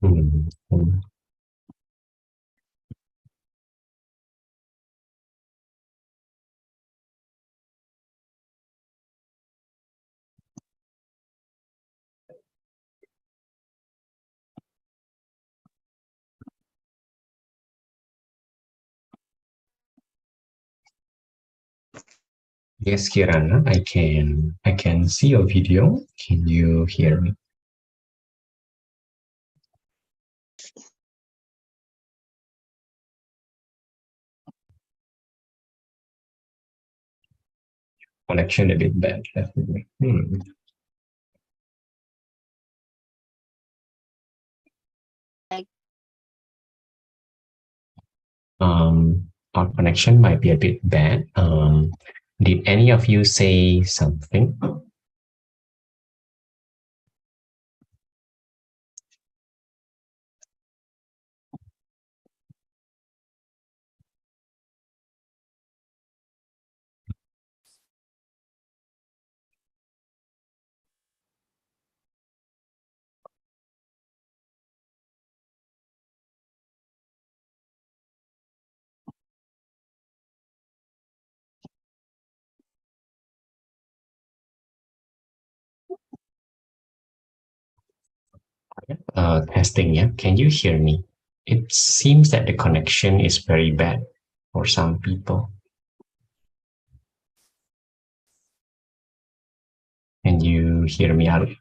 Mm, mm. Yes, Kirana, I can see your video. Can you hear me? Connection a bit bad, definitely. Like, Our connection might be a bit bad. Did any of you say something? Testing, yeah. Can you hear me? It seems that the connection is very bad for some people. Can you hear me, Ali?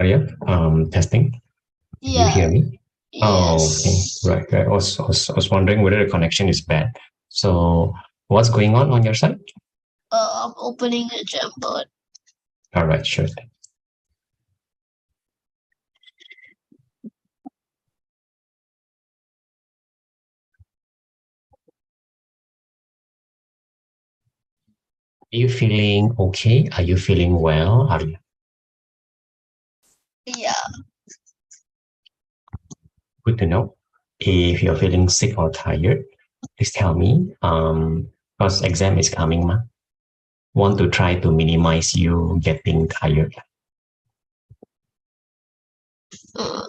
Yeah. Testing. Can you yeah, hear me? Oh, okay. yes. Right, right. I was wondering whether the connection is bad. So, what's going on your side? I'm opening a Jamboard. All right, sure. Are you feeling okay? Are you feeling well? Are you Yeah, good to know? If you're feeling sick or tired, please tell me. Because exam is coming, ma. Want to try to minimize you getting tired. uh,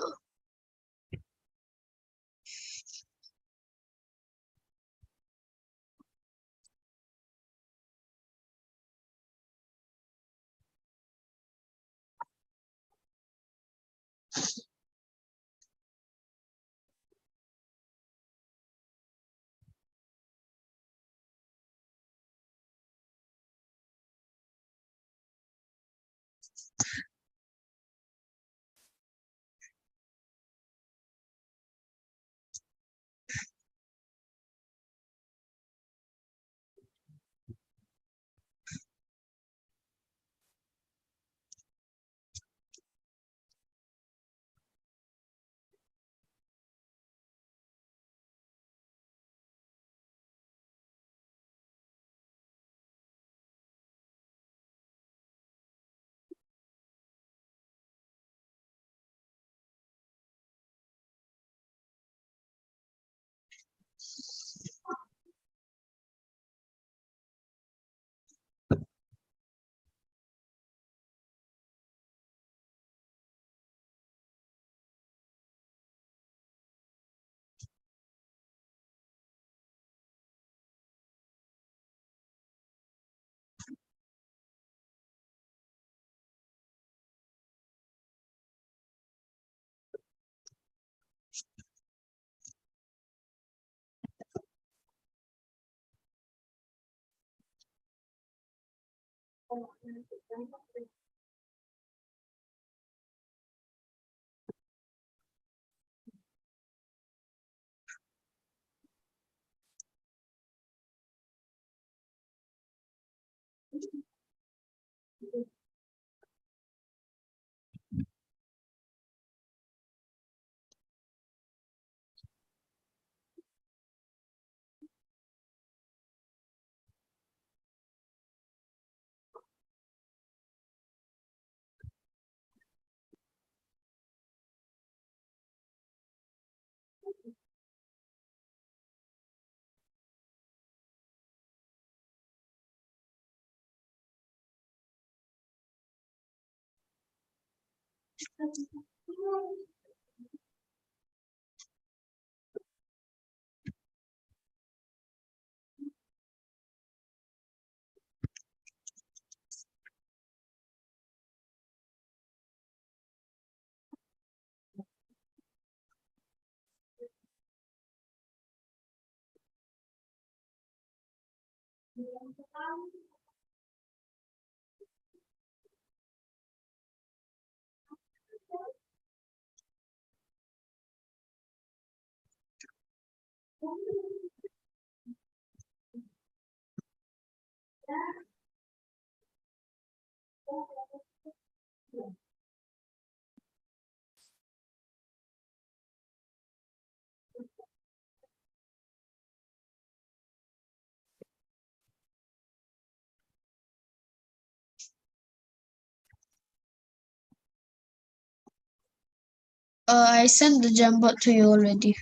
I sent the Jamboard to you already.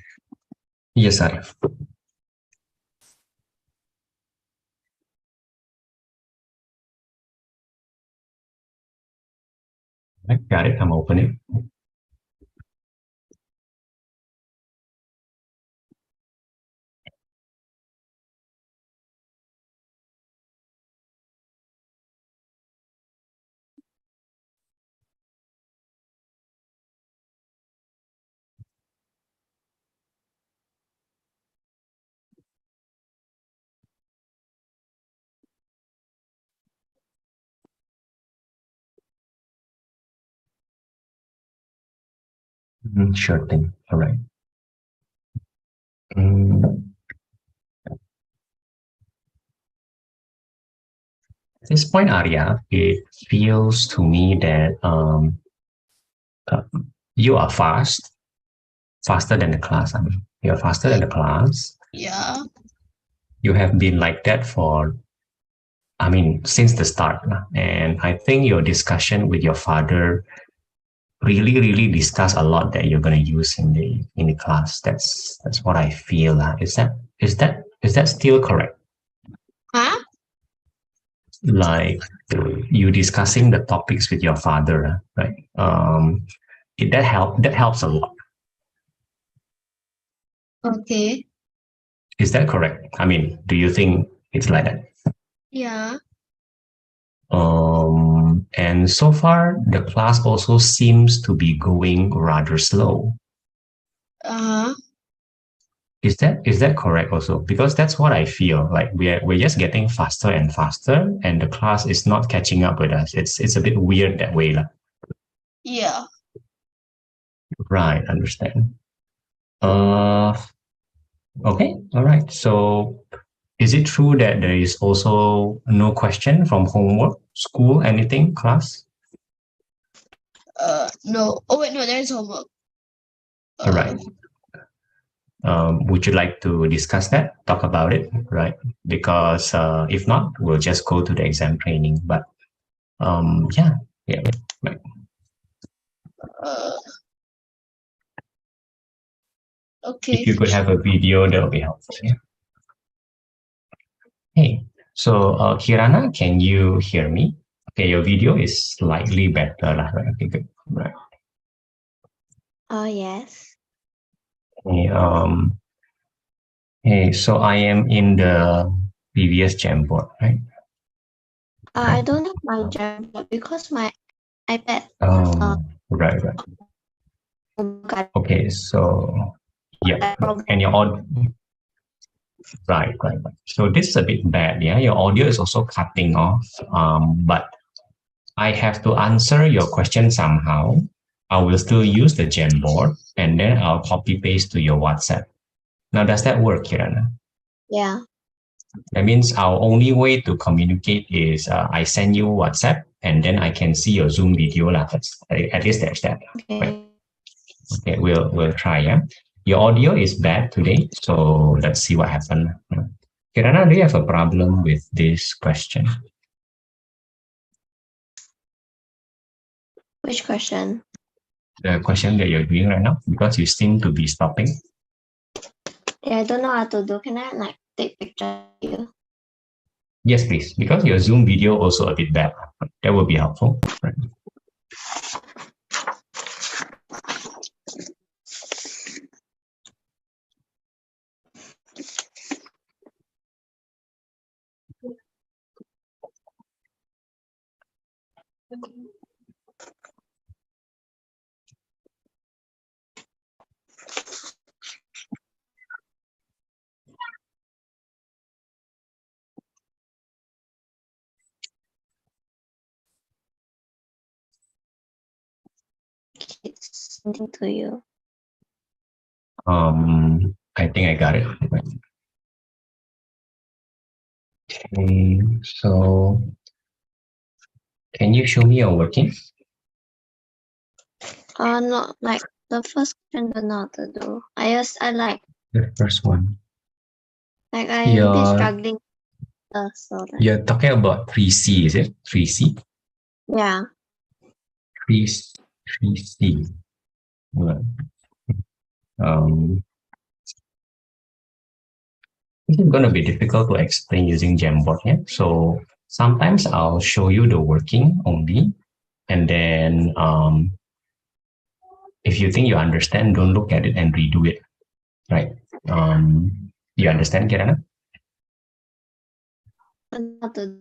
Yes, I have. I got it. I'm opening. Sure thing. All right. At this point, Arya, it feels to me that you are faster than the class. I mean, you're faster than the class. Yeah. You have been like that for, I mean, since the start. And I think your discussion with your father really discuss a lot that you're going to use in the class. That's what I feel. Is that still correct? Huh? Like you discussing the topics with your father, right? That helps a lot. Okay. Is that correct? I mean, do you think it's like that? Yeah. And so far the class also seems to be going rather slow. Uh-huh. Is that correct also? Because that's what I feel like we're just getting faster and faster, and the class is not catching up with us. It's a bit weird that way, lah. Yeah. Right, understand. Okay, all right. So is it true that there is also no question from homework, school, anything, class? No. Oh wait, no, there's homework. All right. Would you like to discuss that, talk about it, right? Because if not, we'll just go to the exam training. But yeah, right. Okay. If you could have a video, that would be helpful. Yeah. Hey, so Kirana, can you hear me? Okay, your video is slightly better, lah, right? Okay, good. Right. Oh, yes. Okay, hey, so I am in the previous Jamboard, right? I don't have my Jamboard because my iPad. Right. got Okay, so yeah, that problem. and your audio. Right, right, right. So this is a bit bad. Yeah, your audio is also cutting off. But I have to answer your question somehow. I will still use the Jamboard and then I'll copy paste to your WhatsApp. Now, does that work, Kirana? Yeah. That means our only way to communicate is I send you WhatsApp and then I can see your Zoom video. At least there's that. Right. Okay. Okay, we'll try. Yeah. Your audio is bad today, so let's see what happens. Kirana, do you have a problem with this question? Which question? The question that you're doing right now, because you seem to be stopping. Yeah, I don't know how to do. Can I like take picture of you? Yes, please, because your Zoom video also a bit bad. That would be helpful. Right. It's sending to you. I think I got it. Okay, so can you show me your working? No, like the first question don't know how to do. I like The first one. I'm a bit You're, struggling. So like, you're talking about 3C, is it? 3C? yeah. 3C. Right. Um, this is going to be difficult to explain using Jamboard. Yeah? So sometimes I'll show you the working only. And then if you think you understand, don't look at it and redo it. Right. You understand, Kirana? How to,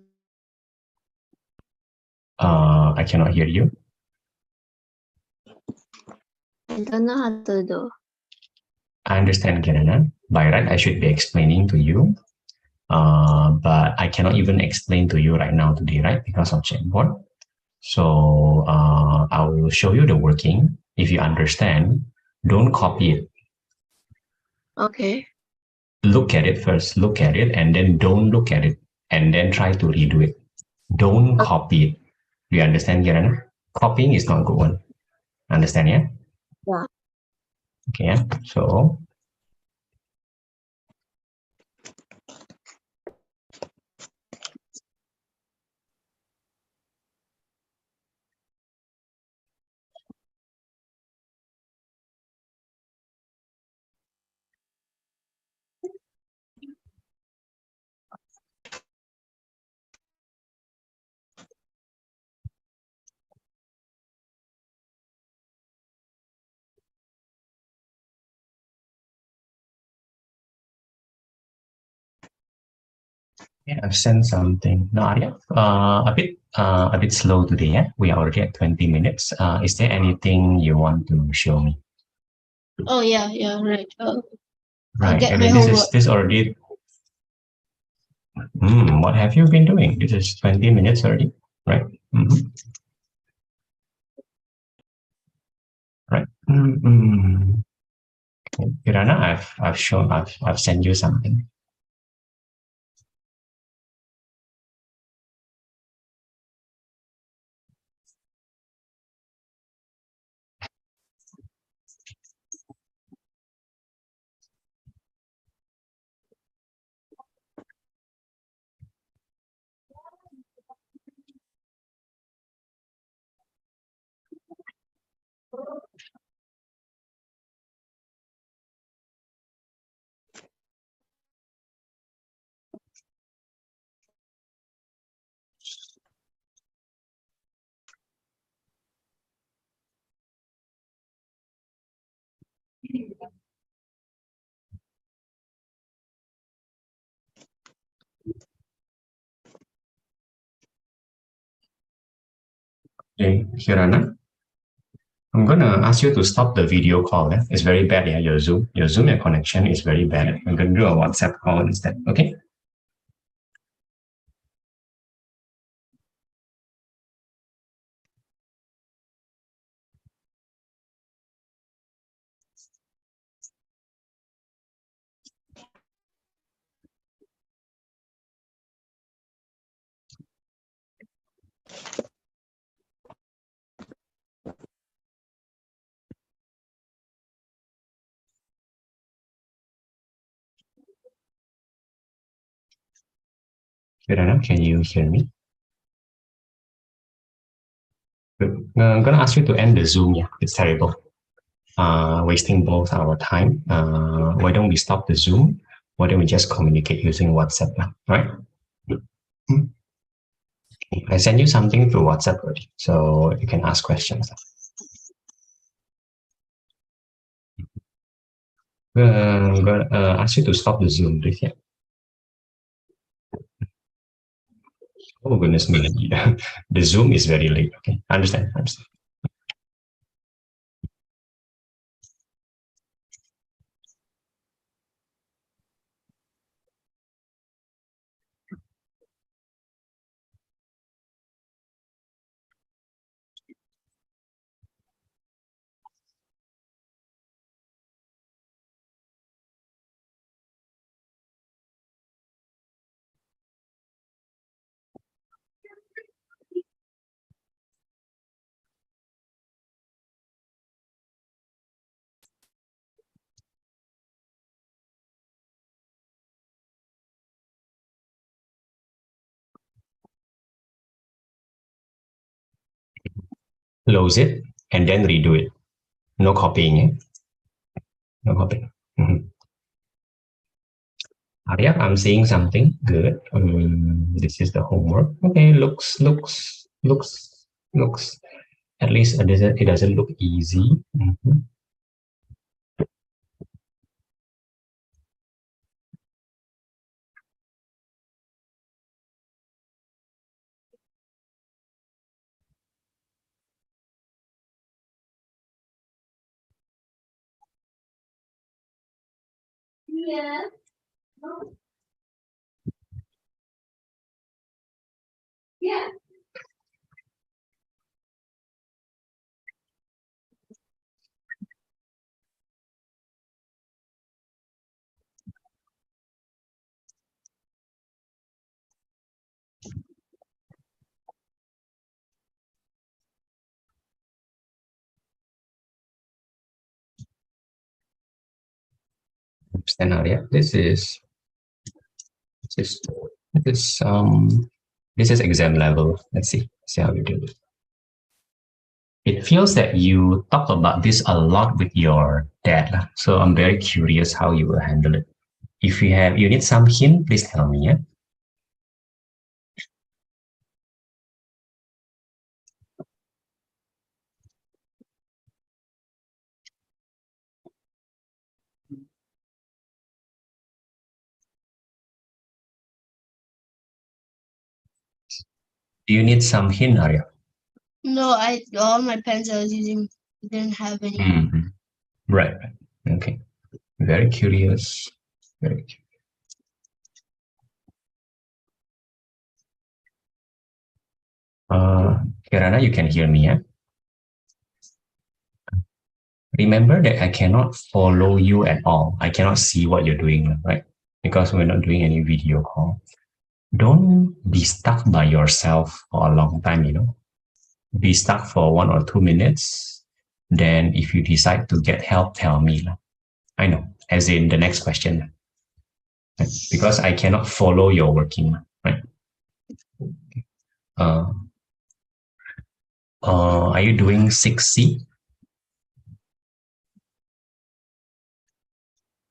I cannot hear you. I don't know how to do. I understand, Kirana. By right, I should be explaining to you. But I cannot even explain to you right now today, right? Because of Jamboard. So I will show you the working. If you understand, don't copy it. Okay. Look at it first. Look at it, and then don't look at it, and then try to redo it. Don't Okay. copy it. Do you understand, Kirana? Copying is not a good one. Understand, yeah? Yeah. Okay, yeah. So yeah, I've sent something. No, Arya, a bit slow today. Yeah, we are already at 20 minutes. Is there anything you want to show me? Oh yeah, yeah, right. I'll Right. get And my then homework. this already. What have you been doing? This is 20 minutes already, right? Right. Okay. Kirana, I've sent you something. Okay, Kirana. I'm gonna ask you to stop the video call. Yeah? It's very bad. Yeah, your Zoom, your connection is very bad. I'm gonna do a WhatsApp call instead. Okay. Kirana, can you hear me? Good. I'm gonna ask you to end the Zoom. Yeah, it's terrible. Wasting both our time. Why don't we stop the Zoom? Why don't we just communicate using WhatsApp now? Right? Hmm. I sent you something through WhatsApp already, so you can ask questions. I'm gonna ask you to stop the Zoom, please. Yeah. Oh goodness me, the Zoom is very late. Okay, I understand. I understand. Close it and then redo it. No copying. Eh? No copying. Arya, I'm seeing something good. This is the homework. Okay, looks. At least it doesn't look easy. Mhm. Understand, Arya? This is this this is exam level. Let's see how you do it. It feels that you talk about this a lot with your dad, lah. So I'm very curious how you will handle it. If you need some hint, please tell me. Yeah. Do you need some hint, Arya? No, all my pens I was using didn't have any. Mm-hmm. Right. Okay. Very curious. Very curious. Kirana, you can hear me, yeah? Remember that I cannot follow you at all. I cannot see what you're doing, right? Because we're not doing any video call. Don't be stuck by yourself for a long time, Be stuck for 1 or 2 minutes. Then if you decide to get help, tell me. I know, as in the next question. Because I cannot follow your working, right? Uh, are you doing 6C?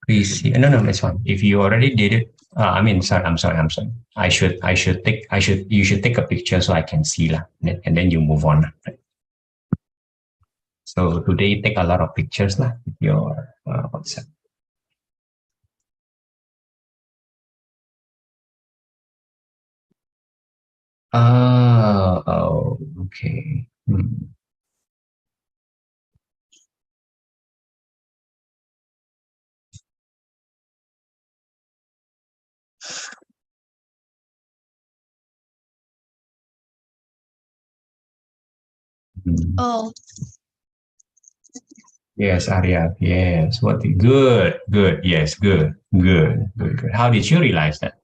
3C? No, no, that's fine. If you already did it, sorry, I'm sorry. You should take a picture so I can see lah, and then you move on. Right? So today take a lot of pictures lah with your WhatsApp. Oh, okay. Oh, Yes, Arya. Yes. What? Good. Good. Yes. Good. Good. Good. Good. How did you realize that?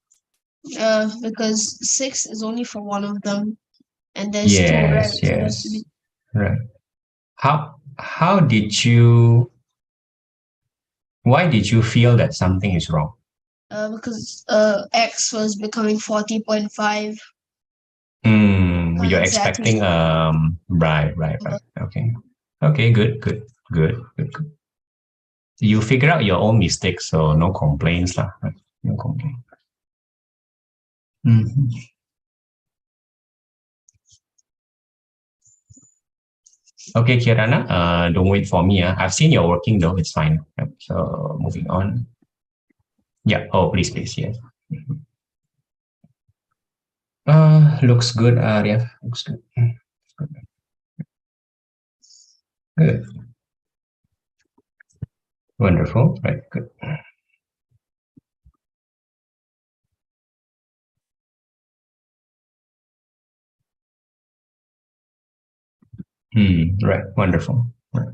because 6 is only for one of them, and there's two, right? Yes. So it has to be Yes. Right. How did you? Why did you feel that something is wrong? because X was becoming 40.5 You're exactly. expecting right. Okay. Okay, good. You figure out your own mistakes, so no complaints lah. Right? No complaint. Mhm. Okay, Kirana, don't wait for me. I've seen you're working though. It's fine. Yep. So moving on. Yeah. Oh, please, yes. Looks good, Arya. Looks good. Good. Wonderful. Right. Good. Right. Wonderful. Right.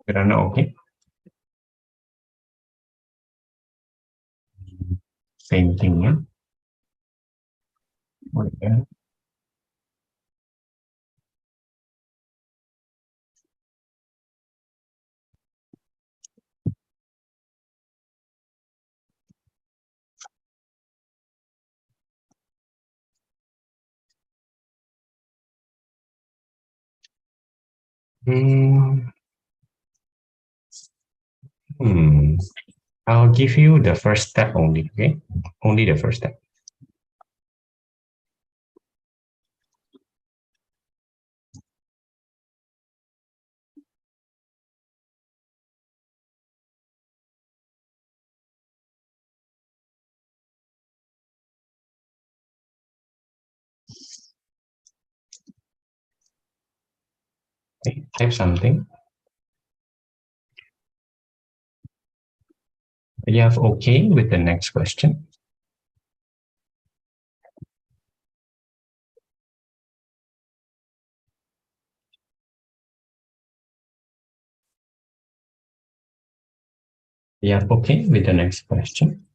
Kirana, okay. Same thing, yeah. Okay. Hmm. Hmm. I'll give you the first step only, okay? Only the first step. Okay. Type something. You have okay with the next question. You have okay with the next question.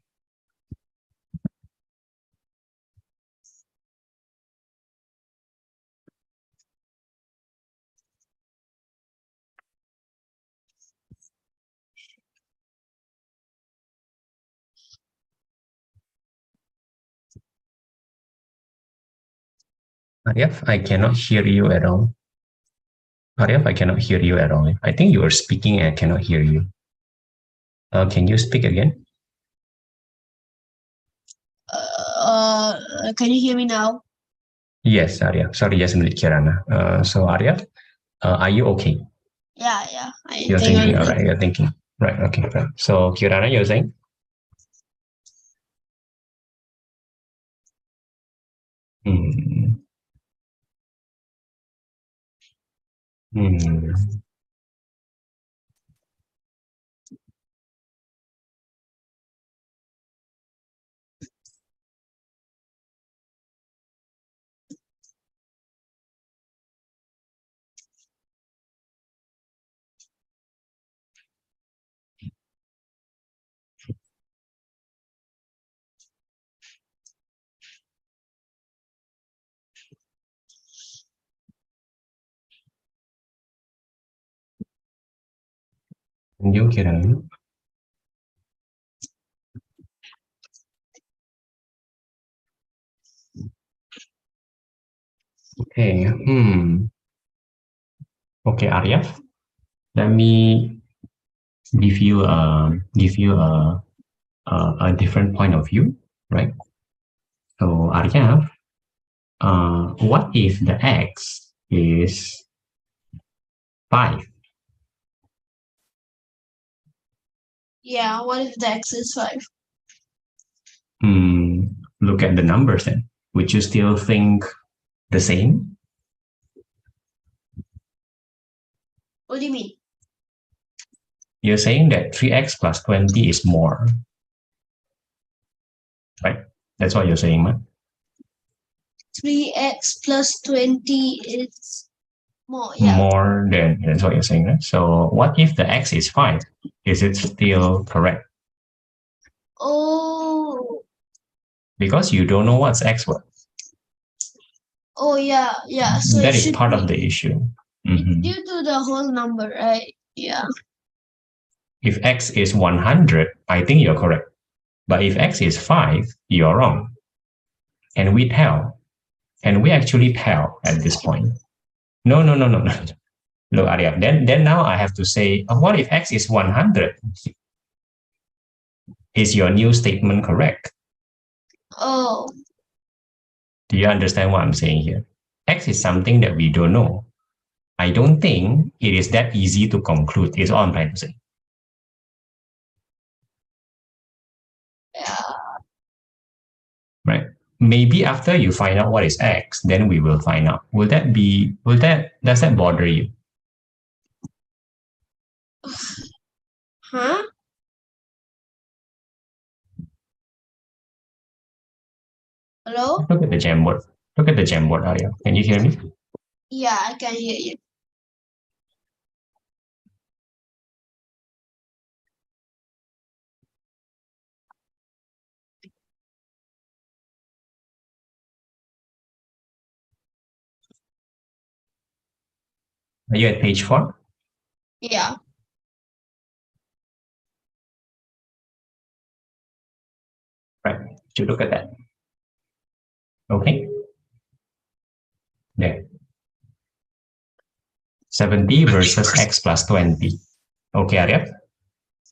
Arif, I cannot hear you at all. Arif, I cannot hear you at all. I think you are speaking and I cannot hear you. Can you speak again? Can you hear me now? Yes, Arya. Sorry, just a minute, Kirana. So, Arya, are you okay? Yeah. I You're think thinking, I'm all good. right, you're thinking. Right, okay. Right. So, Kirana, you're saying? Hmm. Hmm. And you, Kirana? Okay. Okay, Arya. Let me give you a different point of view, right? So Arya, what if the x is 5? Yeah, what if the x is 5? Look at the numbers then. Would you still think the same? What do you mean? You're saying that 3x plus 20 is more, right? That's what you're saying, man. 3x plus 20 is more, yeah. More than, that's what you're saying, right? So what if the x is 5? Is it still correct? Oh, Because you don't know what's x was. oh yeah, yeah. So That it is should part be of the issue. it's due to the whole number, right? Yeah. If x is 100, I think you're correct. But if x is 5, you're wrong. And we tell. And we actually tell at this point. No. Look, Arya, then now I have to say, what if x is 100? Is your new statement correct? Oh, Do you understand what I'm saying here? X is something that we don't know. I don't think it is that easy to conclude, is all I'm trying to say. yeah. Right? Maybe after you find out what is X, then we will find out. Does that bother you? Huh? Hello? Look at the Jamboard. Look at the Jamboard, Arya. Can you hear me? Yeah, I can hear you. Are you at page 4? Yeah. Right. You look at that. Okay. There. 70 versus x plus 20. Okay, Arya.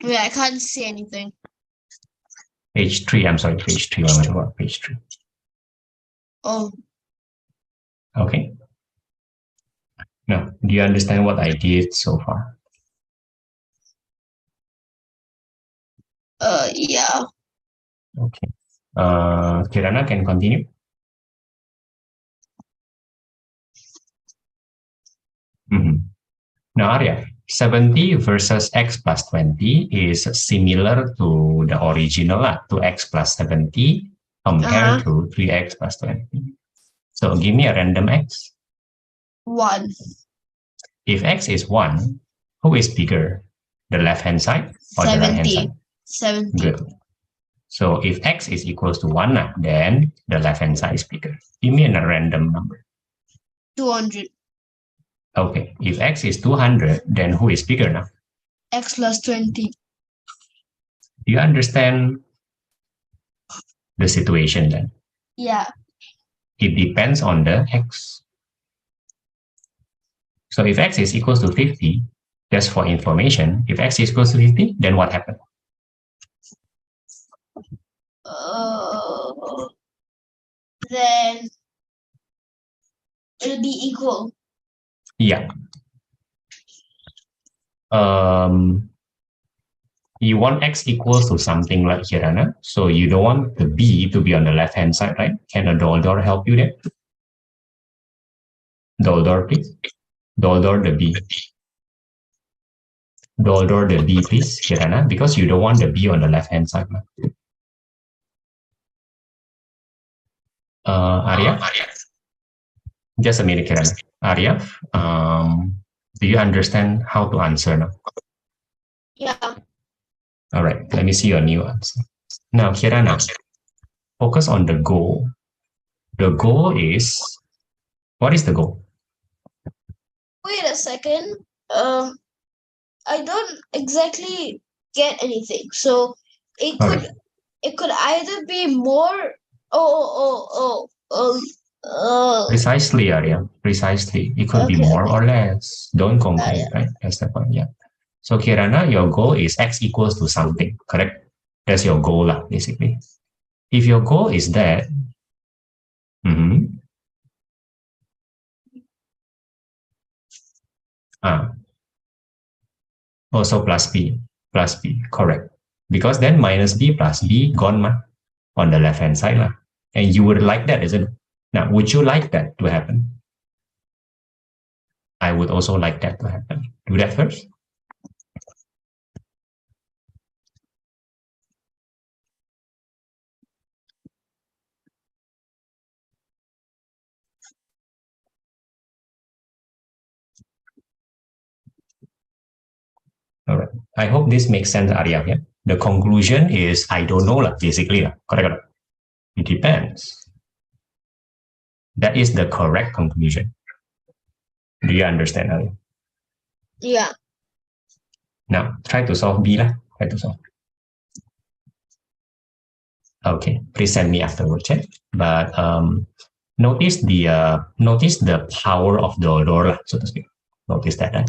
Wait, I can't see anything. Page 3. I'm sorry, page 3. What am I talking about? Page 3. Oh, Okay. Now, do you understand what I did so far? yeah. Okay. Kirana can continue. Now, Arya, 70 versus x plus 20 is similar to the original, to x plus 70 compared to 3x plus 20. So give me a random x. 1. If x is 1, who is bigger? The left-hand side or the right-hand 70. side? 70. Good. So if x is equals to 1, then the left-hand side is bigger. Give me a random number. 200. Okay. If x is 200, then who is bigger now? X plus 20. Do you understand the situation then? Yeah. It depends on the x. So if x is equals to 50, just for information, if x is equals to 50, then what happened? Then it'll be equal. Yeah. You want x equals to something like Kirana, so you don't want the b to be on the left-hand side, right? Can a Doldor help you there? Doldor, please. Doldor the b. Doldor the b, please, Kirana, because you don't want the b on the left-hand side. Arya? Just a minute, Kirana. Arya, do you understand how to answer now? Yeah. All right, let me see your new answer. Now, Kirana, focus on the goal. The goal is, what is the goal? Wait a second. I don't exactly get anything. So it could Okay. it could either be more. Oh. Precisely, Arya. Precisely. It could be Okay, more okay. or less. Don't complain, Yeah. right? That's the point. Yeah. So Kirana, your goal is x equals to something, correct? That's your goal, lah, basically. If your goal is that, mm-hmm, also plus b, correct. Because then minus b plus b gone ma, on the left hand side. Lah. And you would like that, isn't it? Now, would you like that to happen? I would also like that to happen. Do that first. All right. I hope this makes sense, Arya. Yeah? The conclusion is I don't know, lah, basically. Lah. Correct. It depends. That is the correct conclusion. Do you understand, Arya? Yeah. Now, try to solve B. Lah. Try to solve. Okay, please send me afterwards. Yeah? But notice the power of the odor, so to speak. Notice that.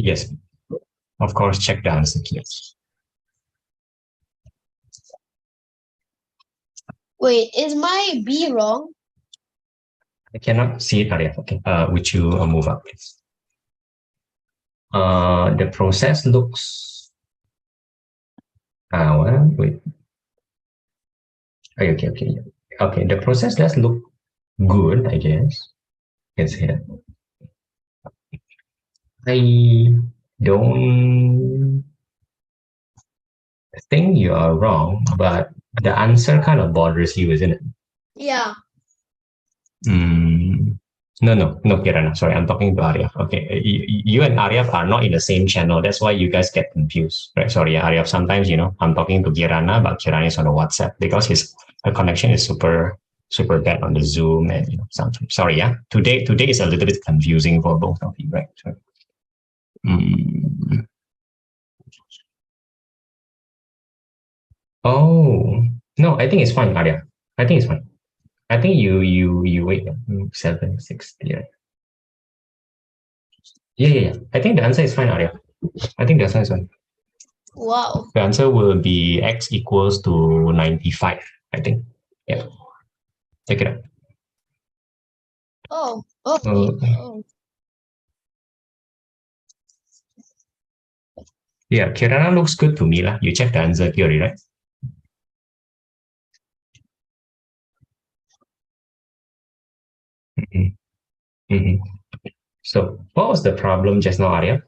Yes, of course, check the answer keys. Wait, is my B wrong? I cannot see it, Arya. Okay, would you move up, please? The process looks. Well, wait. Okay. Okay, the process does look good, I guess. It's here. I don't think you are wrong, but the answer kind of bothers you, isn't it? Yeah. No, Kirana. Sorry, I'm talking to Arya. Okay, you and Arya are not in the same channel. That's why you guys get confused, right? Sorry, Arya. Sometimes I'm talking to Kirana, but Kirana is on the WhatsApp because his connection is super bad on the Zoom and sometimes. Sorry, yeah. Today is a little bit confusing for both of you, right? So, Oh no, I think it's fine, Arya. I think it's fine. I think you wait 760. Yeah. I think the answer is fine, Arya. I think the answer is fine. Wow. The answer will be x equals to 95, I think. Yeah. Check it out. Oh, okay. Oh. Yeah, Kirana looks good to me. You checked the answer theory, right? So what was the problem just now, Arya?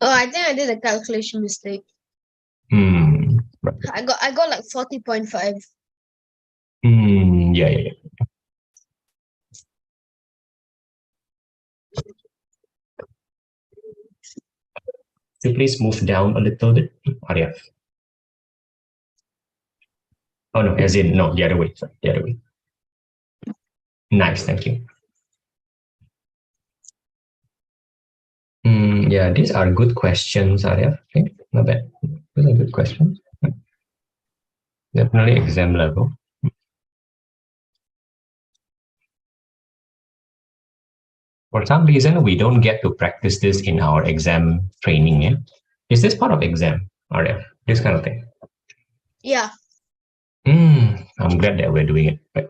Oh, I think I did a calculation mistake. Right. I got like 40.5. Yeah. So please move down a little bit, Arya. Oh no, as in no, the other way. Sorry, the other way. Nice, thank you. Yeah, these are good questions, Arya. Okay, not bad. These are good questions. Definitely exam level. For some reason, we don't get to practice this in our exam training. Yeah? Is this part of exam, Arya? This kind of thing? Yeah. I'm glad that we're doing it. Right.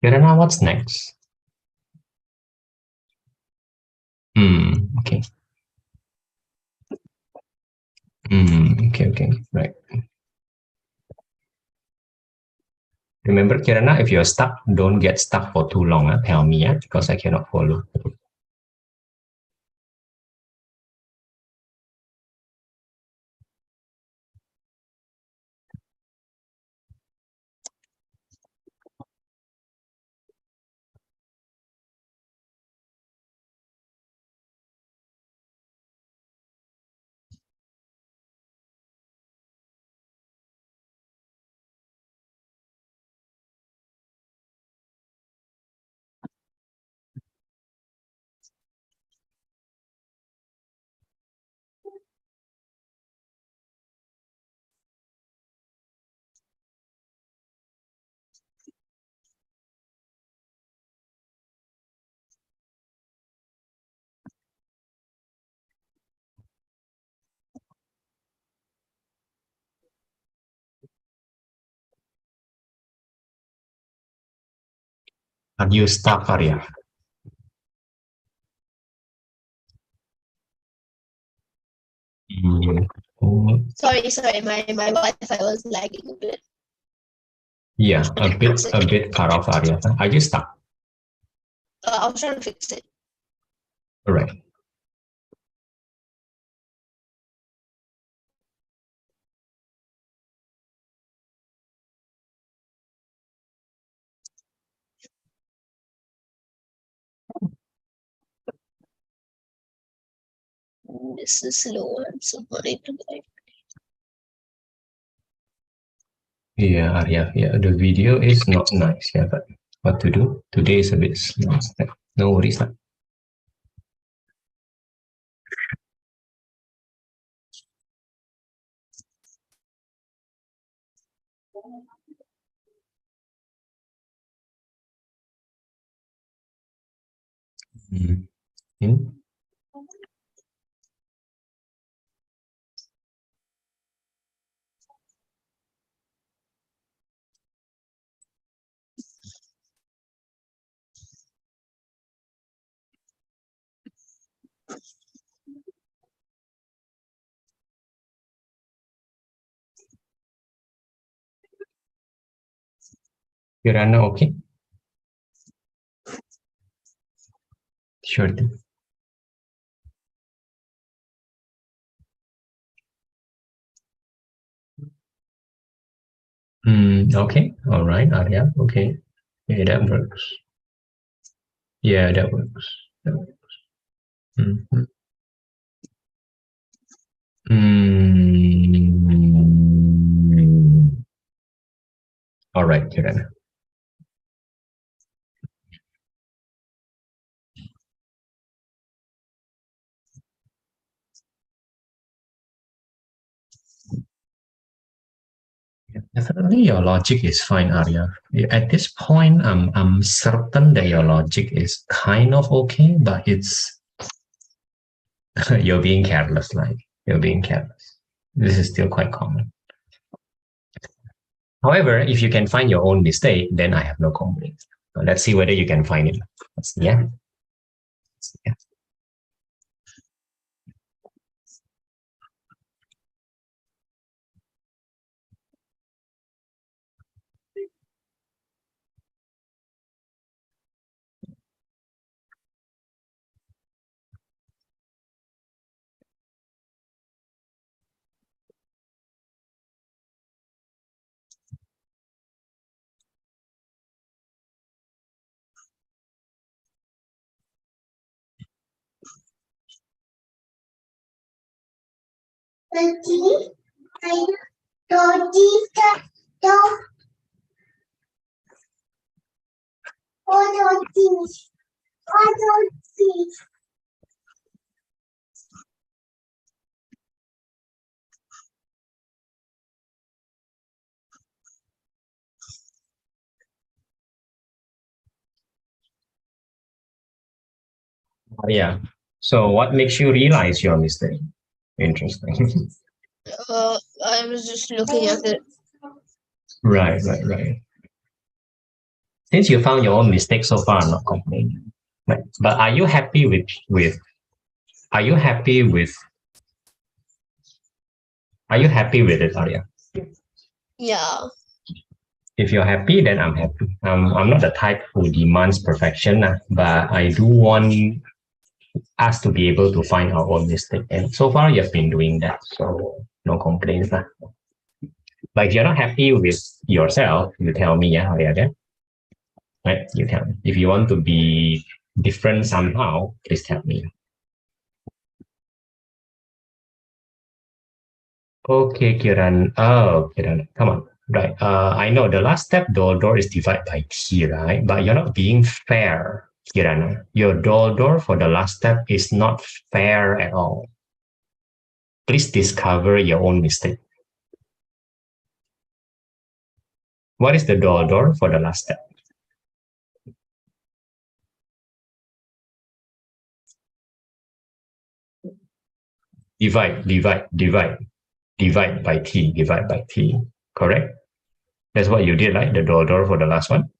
Kirana, what's next? Okay. Okay, right. Remember, Kirana, if you're stuck, don't get stuck for too long. Tell me, because I cannot follow. Are you stuck, Arya? Sorry. My Wi-Fi was lagging a bit. Yeah, a bit cut off, Arya. Are you stuck? I was trying to fix it. All right. This is slow. I'm so sorry to like. Yeah, Arya. Yeah, the video is not nice. Yeah, but what to do? Today is a bit slow. No worries. Hmm. Kirana, okay? Sure thing. Okay. All right, Arya. Okay. Yeah, that works. Yeah, that works. That works. Mhm. Mm. All right, Kirana. Yeah, definitely, your logic is fine, Arya. At this point, I'm certain that your logic is kind of okay, but it's you're being careless, like you're being careless. This is still quite common. However, if you can find your own mistake, then I have no complaints. Let's see whether you can find it. Yeah. Yeah. Yeah. So what makes you realize your mistake? Interesting. I was just looking at it. Right. Since you found your own mistake so far, I'm not complaining. Right. But are you happy with it, Arya? Yeah. If you're happy, then I'm happy. I'm not the type who demands perfection, but I do want us to be able to find our own mistake. And so far, you've been doing that, so no complaints. But if you're not happy with yourself, you tell me, yeah, Arya, right? You tell me. If you want to be different somehow, please tell me. Okay, Kiran. Oh, Kiran, come on. Right. I know the last step door is divided by T, right? But you're not being fair, Kiran. Your door for the last step is not fair at all. Please discover your own mistake. What is the door for the last step? Divide by T. Correct? That's what you did, right? The door for the last one.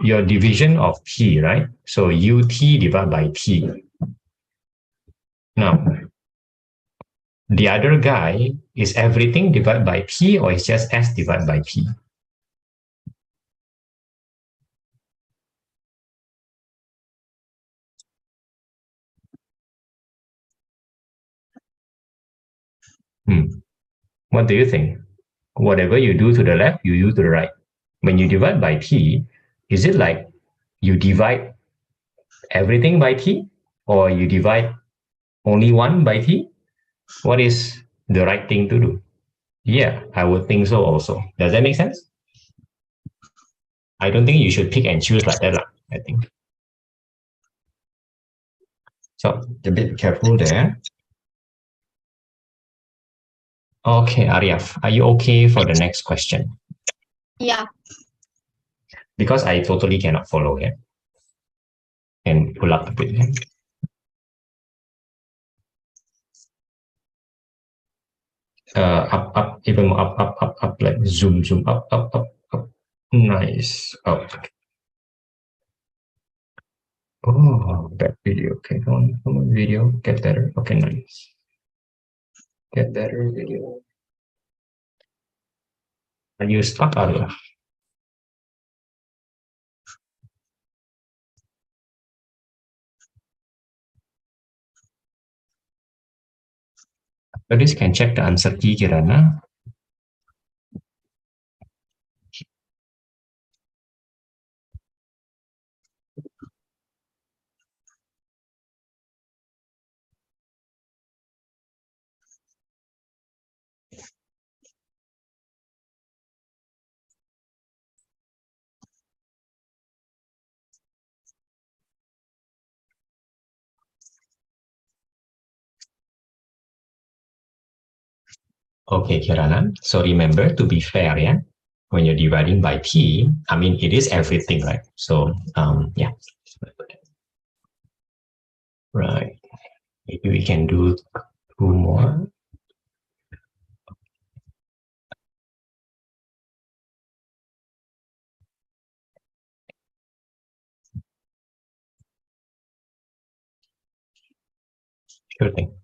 Your division of T, right? So UT divided by T. Now, the other guy is everything divided by T or is just S divided by T? What do you think? Whatever you do to the left, you do to the right. When you divide by T, is it like you divide everything by T or you divide only one by T? What is the right thing to do? Yeah, I would think so also. Does that make sense? I don't think you should pick and choose like that. I think. So a bit careful there. Okay, Aryaf, are you okay for the next question? Yeah. Because I totally cannot follow it. And pull up a bit. Up, even more up, like zoom, up. Nice. Up. Oh, that video. Okay, come on, video. Get better. Okay, nice. Get better video. Are you stuck, Arya? But this can check the answer key, Kirana. Okay, Kirana. So remember to be fair, yeah? When you're dividing by t, I mean, it is everything, right? So, yeah. Right. Maybe we can do two more. Sure thing.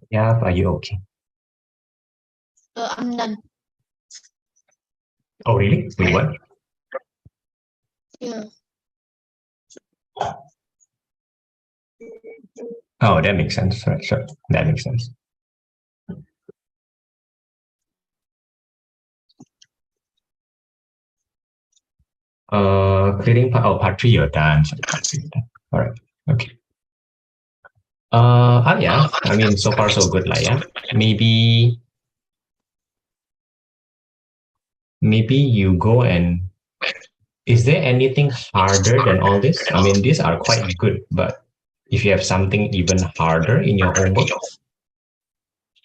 Yeah, are you okay? I'm done. Oh, really? Wait, what? Yeah. Oh, that makes sense. Right, sure. That makes sense. Clearing part, oh, part three, you're done. So part three, you're done. All right. Okay. Yeah, I mean, so far so good, like, yeah. Maybe you go and is there anything harder than all this? I mean, these are quite good, but if you have something even harder in your homework,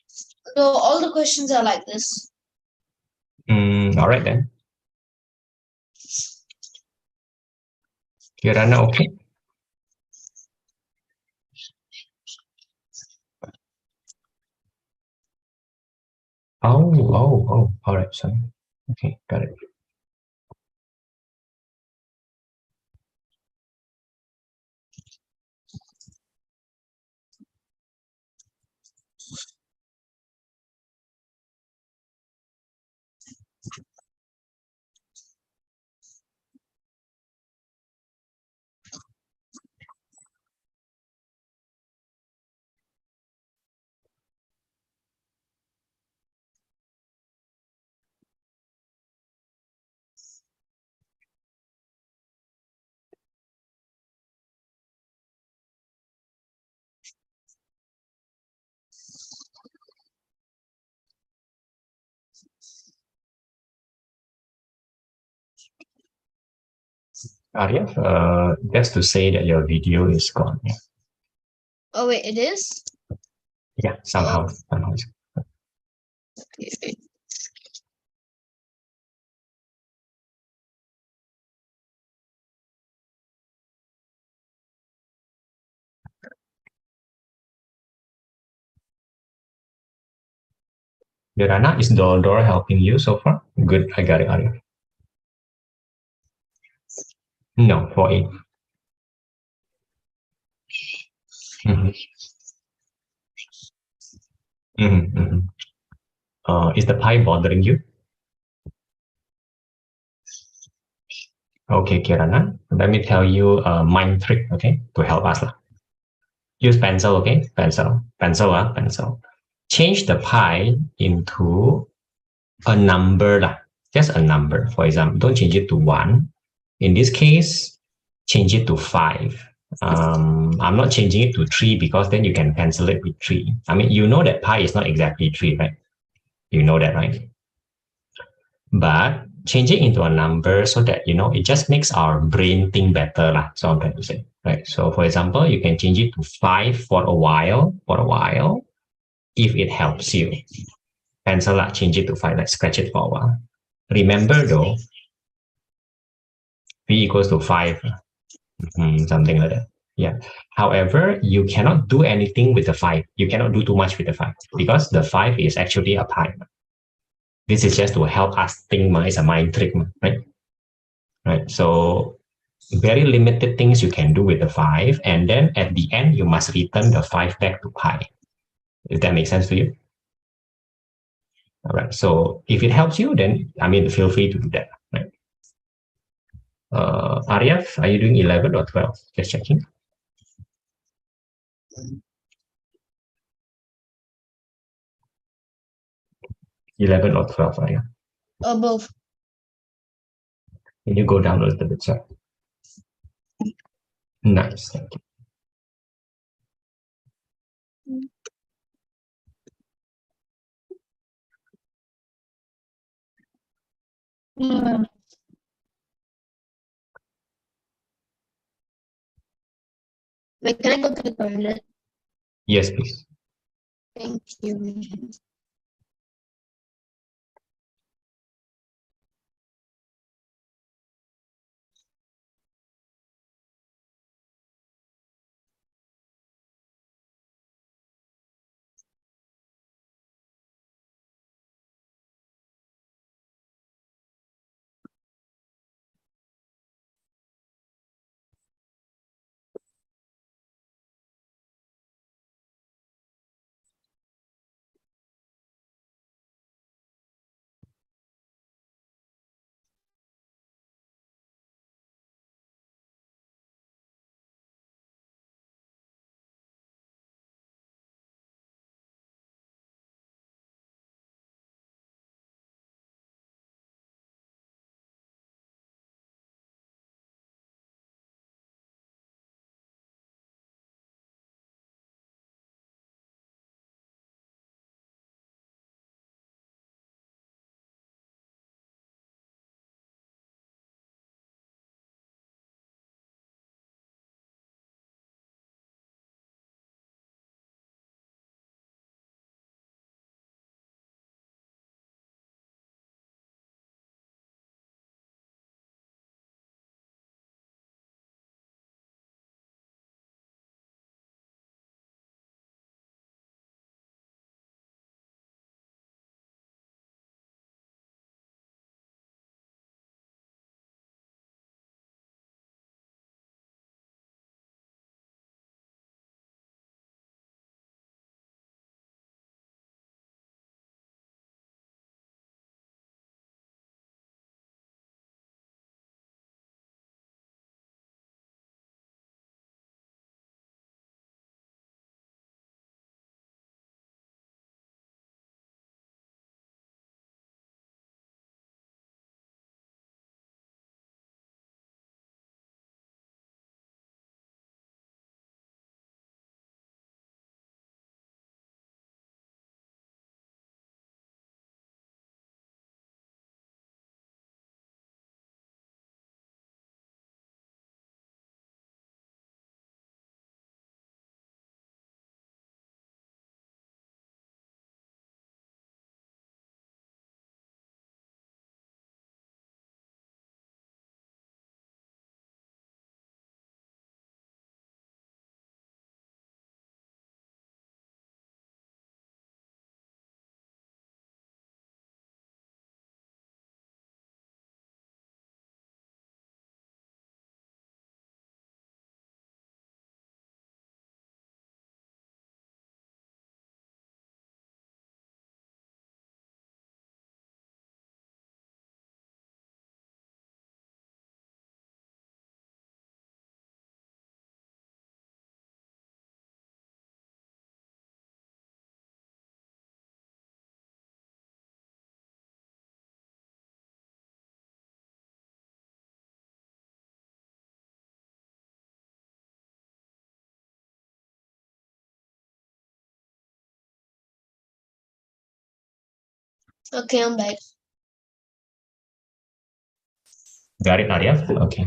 So all the questions are like this. all right then. Kirana, okay? Oh, all right, sorry. Okay, got it. Arya, just to say that your video is gone. Yeah, Oh wait, it is? yeah, Oh, somehow. okay. Kirana, is Doldor helping you so far? Good, I got it, Arya. No, for eight. Mm-hmm. Mm-hmm, mm-hmm. Is the pie bothering you? Okay, Kirana, let me tell you a mind trick, okay, to help us. Use pencil, okay? Pencil. Change the pi into a number, just a number. For example, don't change it to 1. In this case, change it to 5. I'm not changing it to 3 because then you can cancel it with 3. I mean, you know that pi is not exactly 3, right? You know that, right? But change it into a number so that, it just makes our brain think better, so I'm trying to say, right? So for example, you can change it to 5 for a while, if it helps you. Pencil, change it to 5, scratch it for a while. Remember though, v equals to 5, something like that. Yeah. However, you cannot do anything with the 5. You cannot do too much with the 5 because the 5 is actually a pi. This is just to help us think, it's a mind trick, right? Right. So very limited things you can do with the 5, and then at the end you must return the 5 back to pi. If that makes sense to you. All right, so if it helps you, then feel free to do that, right? Aryaf, are you doing 11 or 12? Just checking. 11 or 12, Aryaf. Both. Can you go down a little bit, sir? Nice, thank you. Mm. Wait, can I go to the toilet? Yes, please. Thank you. Okay, I'm back. Got it, Arya? Okay.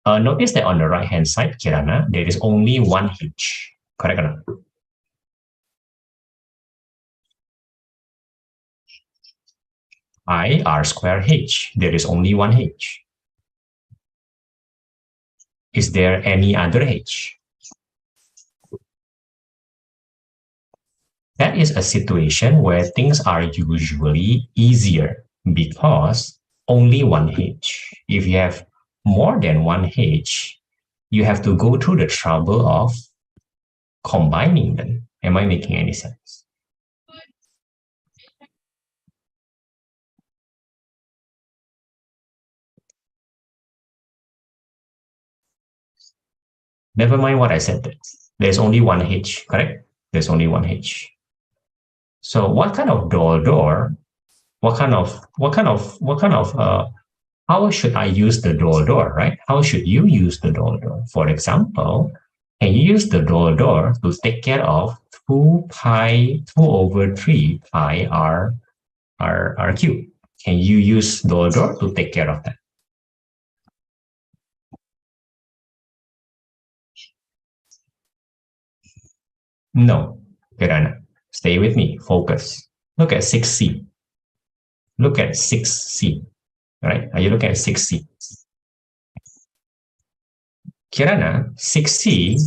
Notice that on the right-hand side, Kirana, there is only one H. Correct or not? I R square H. There is only one H. Is there any other H? That is a situation where things are usually easier because only one H. If you have more than one H, you have to go through the trouble of combining them. Am I making any sense? Never mind what I said. There's only one H, correct? There's only one H. So what kind of door? How should I use the door, right? How should you use the door? For example, can you use the door to take care of 2 over 3 pi r cube? Can you use door to take care of that? No, Kirana, stay with me, focus. Look at 6C. Look at 6C, right? Are you looking at 6C? Kirana, 6C,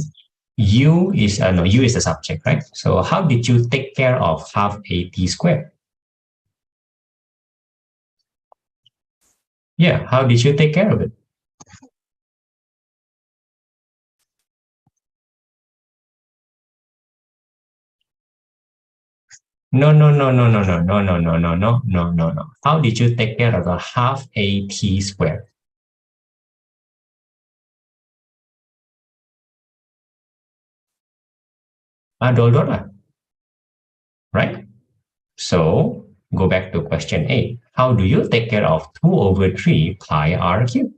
U is the subject, right? So how did you take care of half AT squared? Yeah, how did you take care of it? No. How did you take care of the half AT squared? Dollar, right? So go back to question 8. How do you take care of 2 over 3 pi r cubed?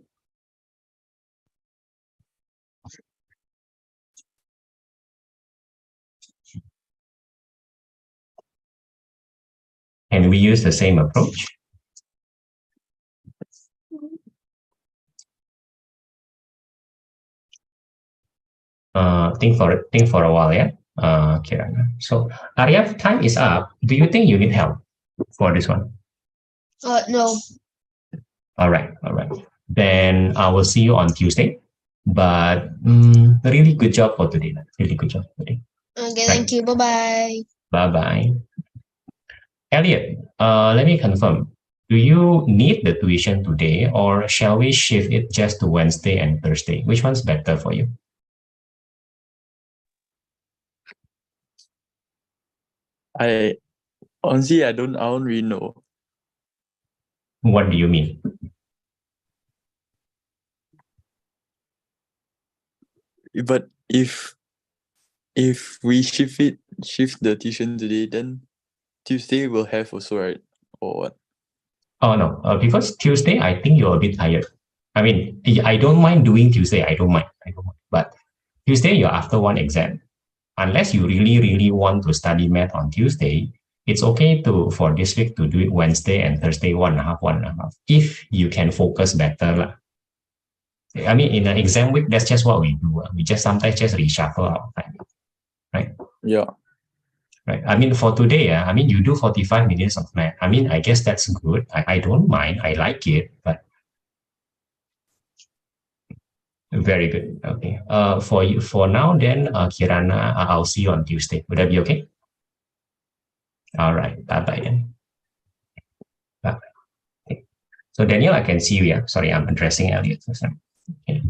Can we use the same approach? Think for a while, yeah. Kirana. So Arya, time is up. Do you think you need help for this one? No. All right. Then I will see you on Tuesday. But really good job for today. Really good job today. Okay, thank you. Bye-bye. Bye-bye. Elliot, let me confirm. Do you need the tuition today, or shall we shift it just to Wednesday and Thursday? Which one's better for you? Honestly, I don't really know. What do you mean? But if we shift the tuition today, then Tuesday we'll have also, right? Or what? Oh no, because Tuesday I think you're a bit tired. I mean, I don't mind doing Tuesday. I don't mind. But Tuesday you're after one exam. Unless you really want to study math on Tuesday, it's okay for this week to do it Wednesday and Thursday, 1.5. If you can focus better. I mean, in an exam week, that's just what we do. We just sometimes just reshuffle our time, right? Yeah. Right. I mean, for today, I mean, you do 45 minutes of math. I mean, I guess that's good. I don't mind. I like it, but very good. Okay. For now, then, Kirana, I'll see you on Tuesday. Would that be okay? All right. Bye-bye then. Bye. Okay. So Daniel, I can see you. Yeah. Sorry, I'm addressing Elliot first. Okay.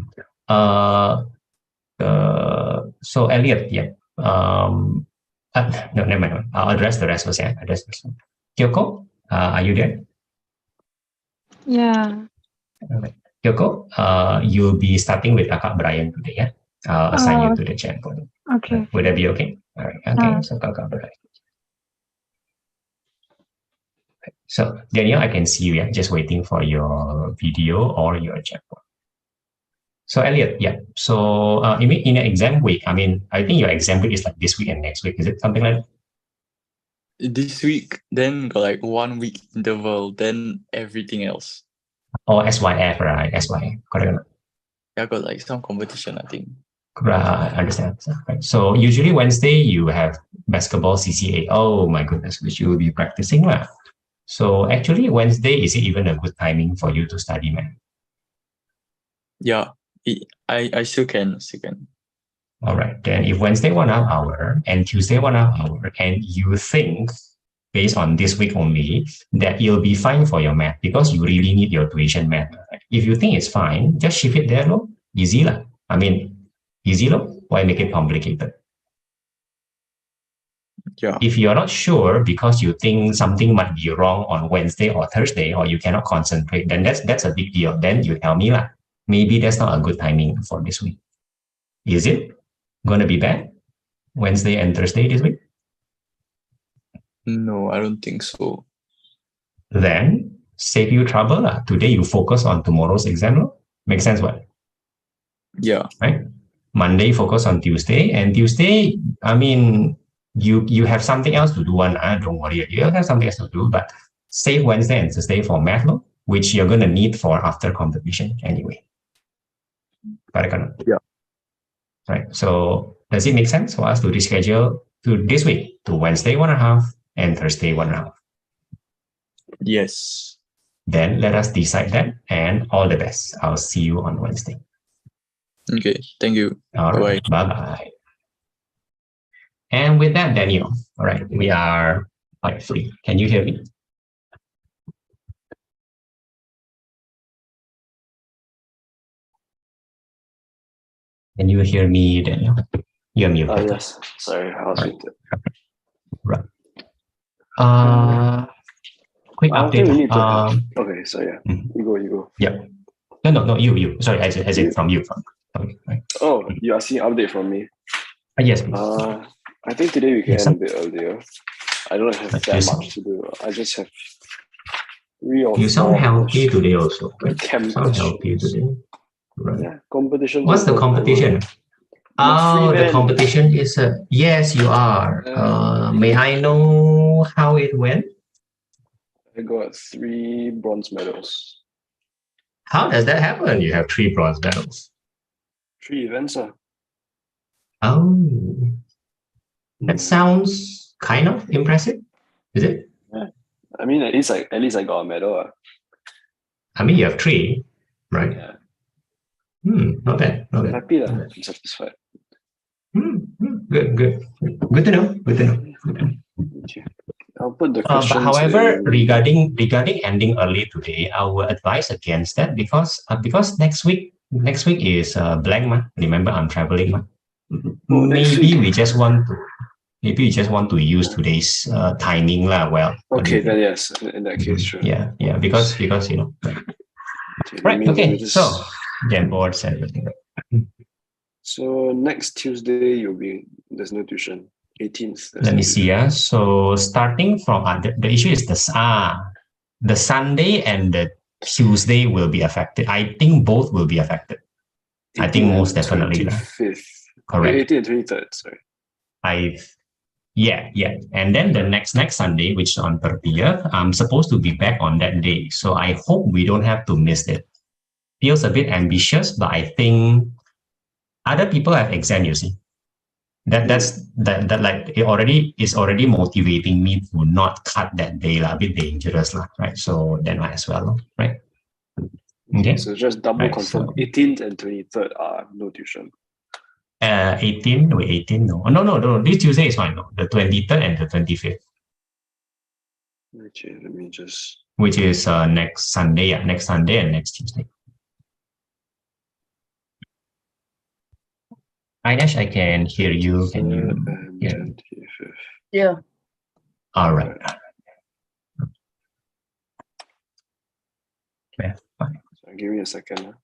So Elliot, yeah. No, never mind. I'll address the rest first. Yeah. Address this one. Kyoko, are you there? Yeah. All right. Kyoko, you'll be starting with Kakak Brian today. Yeah. I'll assign you to the chat for them. Okay. Would that be okay? All right. Okay. So Kakak Brian. So Daniel, I can see you. Yeah. Just waiting for your video or your chat. So Elliot, yeah. So in an exam week, I mean, I think your exam week is like this week and next week. Is it something like that? this week, then got like 1 week interval, then everything else. Or SYF, right? SYF, correct? Yeah, got like some competition, I think. Right, understand. Right. So usually Wednesday you have basketball CCA. Oh my goodness, which you will be practicing lah. So actually Wednesday, is it even a good timing for you to study math? Yeah, I still can. All right. Then if Wednesday 1.5 hour and Tuesday 1.5 hour, and you think based on this week only that you'll be fine for your math because you really need your tuition math. Right? If you think it's fine, just shift it there, no? Easy lah. I mean, easy lo. Why make it complicated? Yeah. If you're not sure because you think something might be wrong on Wednesday or Thursday, or you cannot concentrate, then that's a big deal. Then you tell me lah. Maybe that's not a good timing for this week. Is it going to be bad? Wednesday and Thursday this week? No, I don't think so. Then save you trouble lah. Today you focus on tomorrow's exam lo. Make sense what? Yeah. Right? Monday focus on Tuesday, and Tuesday, I mean, you have something else to do one. Don't worry, you have something else to do, but save Wednesday and Thursday for math lo, which you're going to need for after competition anyway. Yeah. Right. So does it make sense for us to reschedule to this week to Wednesday 1.5 and Thursday 1.5? Yes. Then let us decide that, and all the best. I'll see you on Wednesday. Okay. Thank you. All right. Bye-bye. And with that, Daniel, all right, we are quite free. Can you hear me? Can you hear me, Daniel? You're muted. Yes. Sorry, I was muted. Right. Quick I think we need update. to. Okay, so yeah, you go. Yeah. No, you. Sorry, as in from you. Right. Oh, you are seeing update from me. Yes, please. I think today we can Yes, end a bit earlier. I don't have that much to do. I just have 3 or 4. You sound healthy today also. Camp sound healthy today. Right. Yeah, competition. What's the competition? Oh, the competition is yes, you are. May I know how it went? I got 3 bronze medals. How does that happen? You have 3 bronze medals. 3 events, Oh, that sounds kind of impressive. Is it? Yeah. I mean, at least I got a medal. I mean, you have 3, right? Yeah. Not bad. I'm happy that I'm satisfied. Good to know. Okay. I'll put the questions. But however, regarding ending early today, I will advise against that because next week is blank month. Remember, I'm traveling month. Maybe we just want to use today's timing lah. Well, okay, then yes, in that case, sure. Yeah, because you know. Right. Okay. So Gen boards and everything. So next Tuesday there's no tuition. 18th. Let me see. So starting from the issue is the Sunday and the Tuesday will be affected. I think both will be affected. I think most definitely. 25th. Correct. 18th and 23rd. Sorry. Yeah. And then the next Sunday, which is on 30th, I'm supposed to be back on that day. So I hope we don't have to miss it. Feels a bit ambitious, but I think other people have exam, you see. That like it is already motivating me to not cut that day, a bit dangerous, right? So then might as well, right? Okay. So just double confirm. So 18th and 23rd are no tuition. 18 no. This Tuesday is fine. No, the 23rd and the 25th. Okay, let me just. Which is next Sunday, yeah, next Sunday and next Tuesday. Ainesh, I can hear you. Can you hear me? Yeah. All right. Yeah, fine. So give me a second.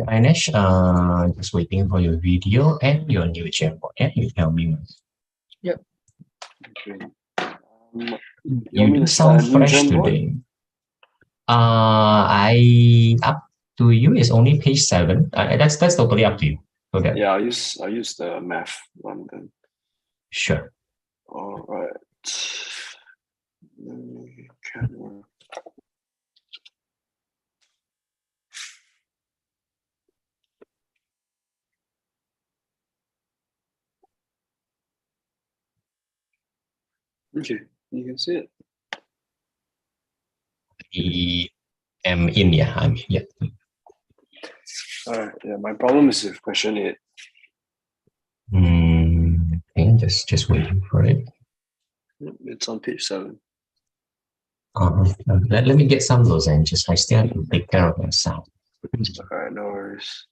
Ainesh, just waiting for your video and your new Jamboard. Yeah, you tell me. Okay. You You want me do to start sound a new fresh Jamboard? today. I up to you is only page 7. That's totally up to you. Okay. Yeah, I use the math one then. Sure. All right. Camera. Okay, you can see it. am in, yeah. I'm in, yeah. All right. Yeah, my problem is with question 8. Okay, just waiting for it. It's on page 7. Let me get some lozenges. I still have to take care of my sound. All right, no worries.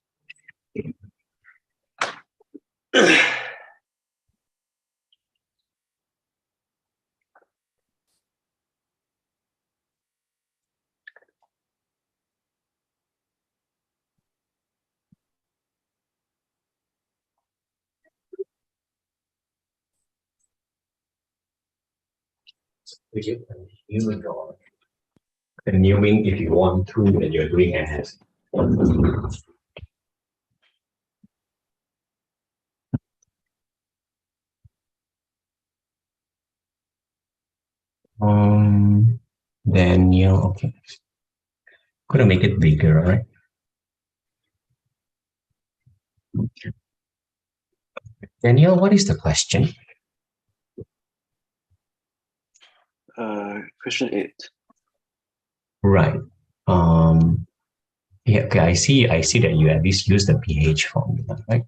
Continuing if you want to, and you're doing as. Daniel, okay. Gonna make it bigger, all right? Daniel, what is the question? Question 8. Right. Yeah, okay, I see that you at least use the pH formula, right?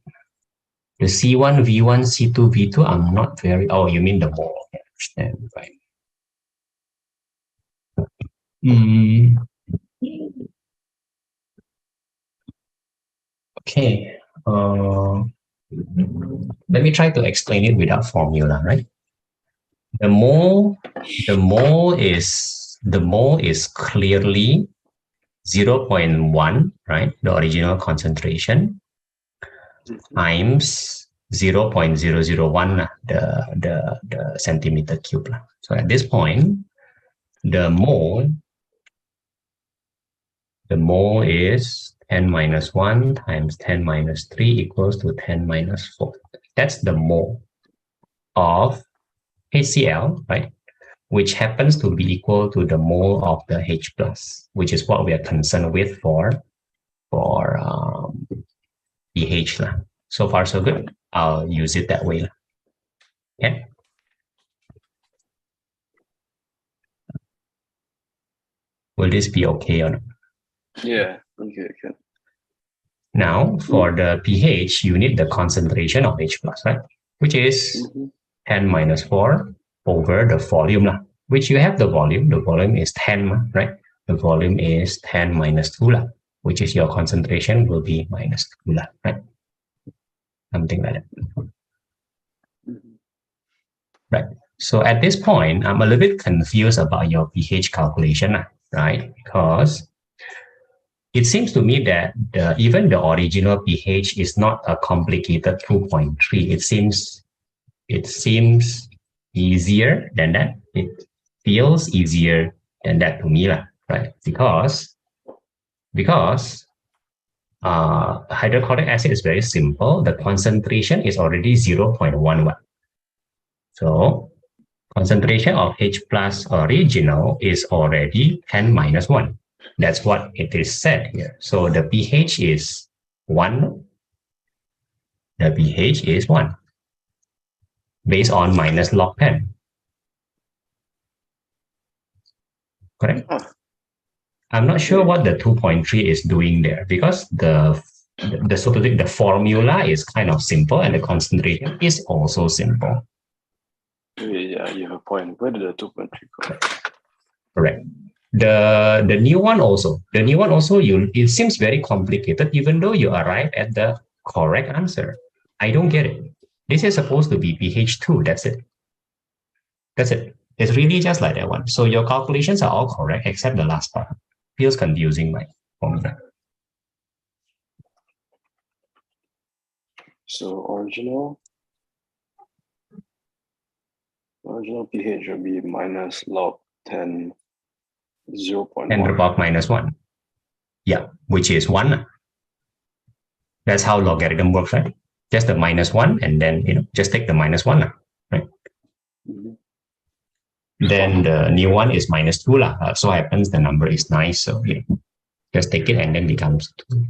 The C1, V1, C2, V2, I'm not very, oh, you mean the mole. I understand, right? Okay. Let me try to explain it without formula, right? The mole is clearly 0.1, right? The original concentration times 0.001, the centimeter cube. So at this point, the mole is 10 minus 1 times 10 minus 3 equals to 10 minus 4. That's the mole of HCl, right? Which happens to be equal to the mole of the H plus, which is what we are concerned with for pH. So far, so good. I'll use it that way. Okay. Will this be okay or not? Yeah, okay. Now, for the pH, you need the concentration of H plus, right? Which is 10 minus 4 over the volume, which you have the volume. The volume is 10, right? The volume is 10 minus 2, which is your concentration will be minus 2, right? Something like that. Right. So at this point, I'm a little bit confused about your pH calculation, right? Because it seems to me that even the original pH is not a complicated 2.3. It seems easier than that. It feels easier than that to me, right? Because hydrochloric acid is very simple. The concentration is already 0.11. So concentration of H plus original is already 10 minus 1. That's what it is said here. So the pH is 1. The pH is 1 based on minus log 10. Correct? I'm not sure what the 2.3 is doing there because the formula is kind of simple and the concentration is also simple. Yeah, you have a point. Where did the 2.3 go? Correct. The new one also. It seems very complicated, even though you arrive at the correct answer. I don't get it. This is supposed to be pH 2. That's it. It's really just like that one. So your calculations are all correct except the last part. Feels confusing, right, for me. So original Marginal pH will be minus log 10, 0.1. 10 to the power of minus 1. Yeah, which is 1. That's how logarithm works, right? Just the minus 1, and then, just take the minus 1, right? Mhm. Then the new one is minus 2. So happens the number is nice. So just take it and then becomes 2.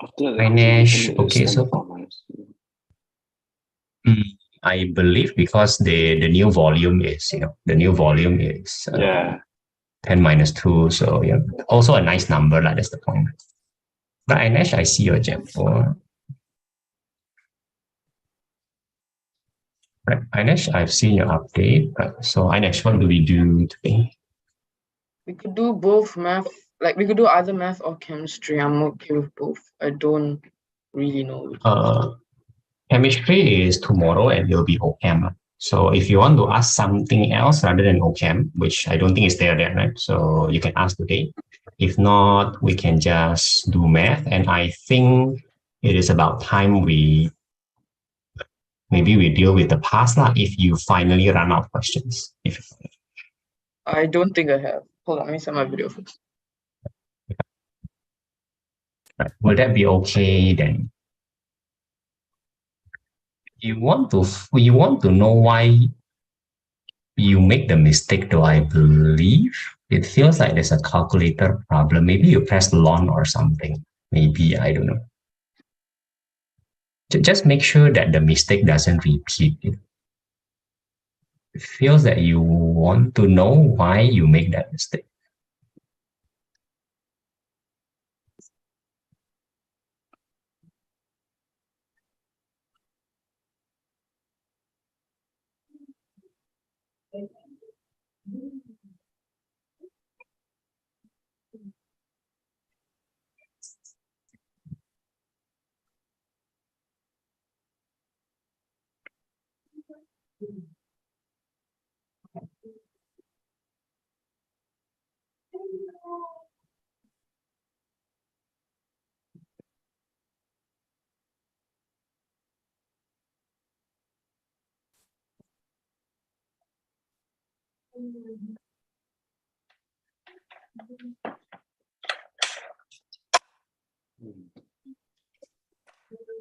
After that, Ganesh, conjugation is okay, 10 to so the power minus 2. I believe because the new volume is, the new volume is Yeah. 10 minus 2. So also a nice number. That's the point. But Ganesh, I see your gem for. Right, Ainesh, I've seen your update. So Ainesh, what do we do today? We could do both math, like we could do either math or chemistry. I'm okay with both. I don't really know. Chemistry is tomorrow and it'll be OChem. So if you want to ask something else rather than OChem, which I don't think is there, right? So you can ask today. If not, we can just do math. And I think it is about time maybe we deal with the past if you finally run out of questions. I don't think I have. Hold on, let me set my video first. Right. Will that be okay then? You want to know why you make the mistake, though, I believe. It feels like there's a calculator problem. Maybe you pressed long or something. Maybe, I don't know. Just make sure that the mistake doesn't repeat. It feels that you want to know why you make that mistake.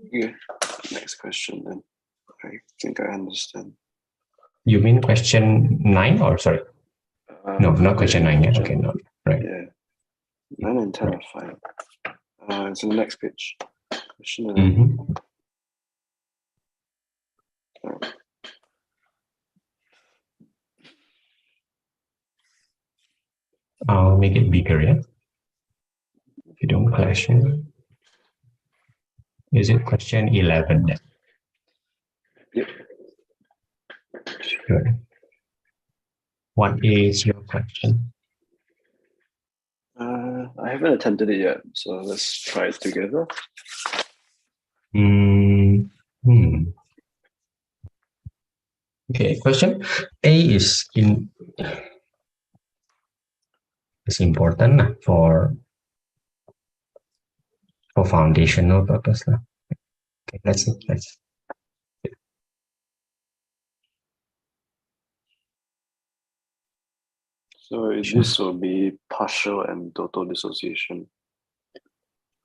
Okay. Next question then. I think I understand. You mean question 9 or sorry? No, not question 9 yet. Okay, no, right. Yeah. 9 and 10 are fine. So the next page. Question 11. I'll make it bigger, yeah? If you don't question. Is it question 11 then? Yep. Sure. What is your question? I haven't attempted it yet, so let's try it together. Okay, question A is important for foundational purpose. Okay, let's see. So this will be partial and total dissociation.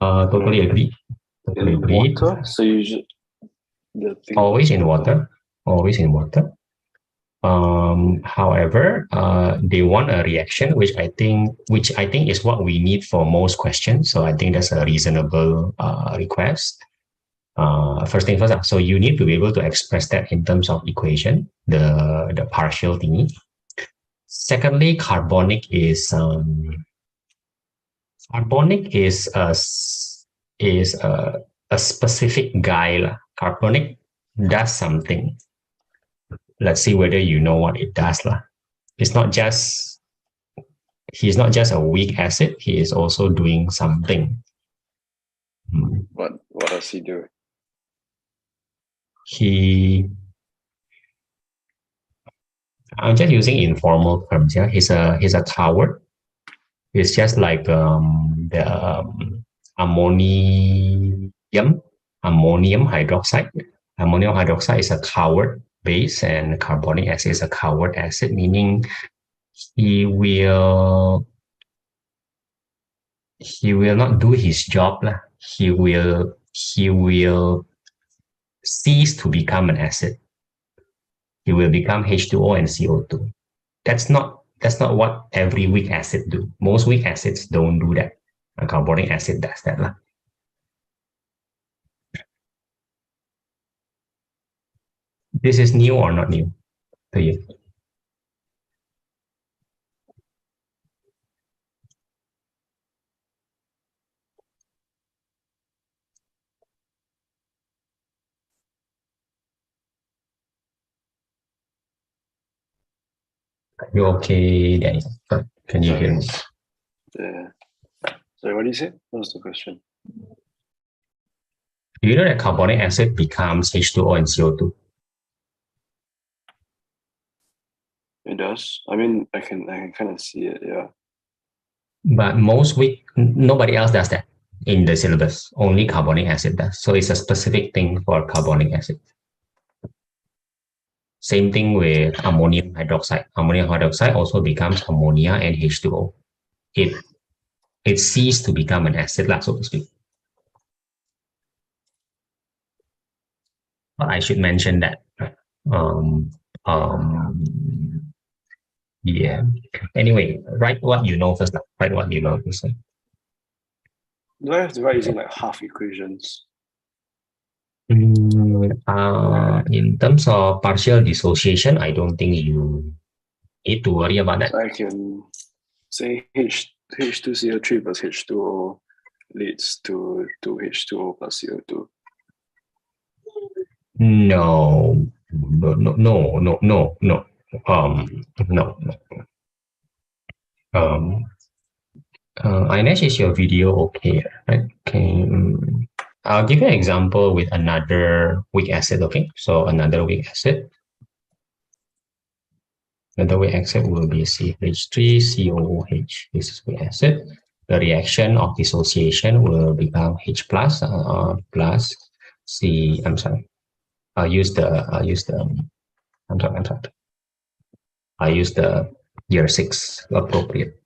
Totally agree. Totally In agree. water, so usually always in water. Always in water. However, they want a reaction, which I think is what we need for most questions. So I think that's a reasonable request. First thing first. So you need to be able to express that in terms of equation, the partial thingy. Secondly, carbonic is a specific guy. Carbonic does something. Let's see whether you know what it does. He's not just a weak acid, he is also doing something. What does he do? I'm just using informal terms. Yeah, he's a coward. It's just like the ammonium hydroxide. Ammonium hydroxide is a Coward base and carbonic acid is a Coward acid, meaning he will not do his job. He will cease to become an acid. He will become H2O and CO2. That's not what every weak acid do. Most weak acids don't do that. A carbonic acid does that. This is new or not new to you? You okay, Daniel? Can you hear me? Yeah. Sorry, what did you say? What was the question? Do you know that carbonic acid becomes H2O and CO2? It does. I mean, I can kind of see it. Yeah. But most weak, nobody else does that in the syllabus. Only carbonic acid does. So it's a specific thing for carbonic acid. Same thing with ammonium hydroxide. Ammonium hydroxide also becomes ammonia and H2O. It ceases to become an acid, so to speak. But I should mention that. Yeah. Anyway, write what you know first. Write what you know first. Do I have to write using like half equations? In terms of partial dissociation, I don't think you need to worry about that. So I can say H2CO3 plus H2O leads to 2H2O plus CO2. No. Ines, is your video okay? Right? I'll give you an example with another weak acid, okay? So another weak acid. Another weak acid will be CH3COOH. This is weak acid. The reaction of dissociation will become H plus C. I'm sorry. I'll use the year 6 appropriate.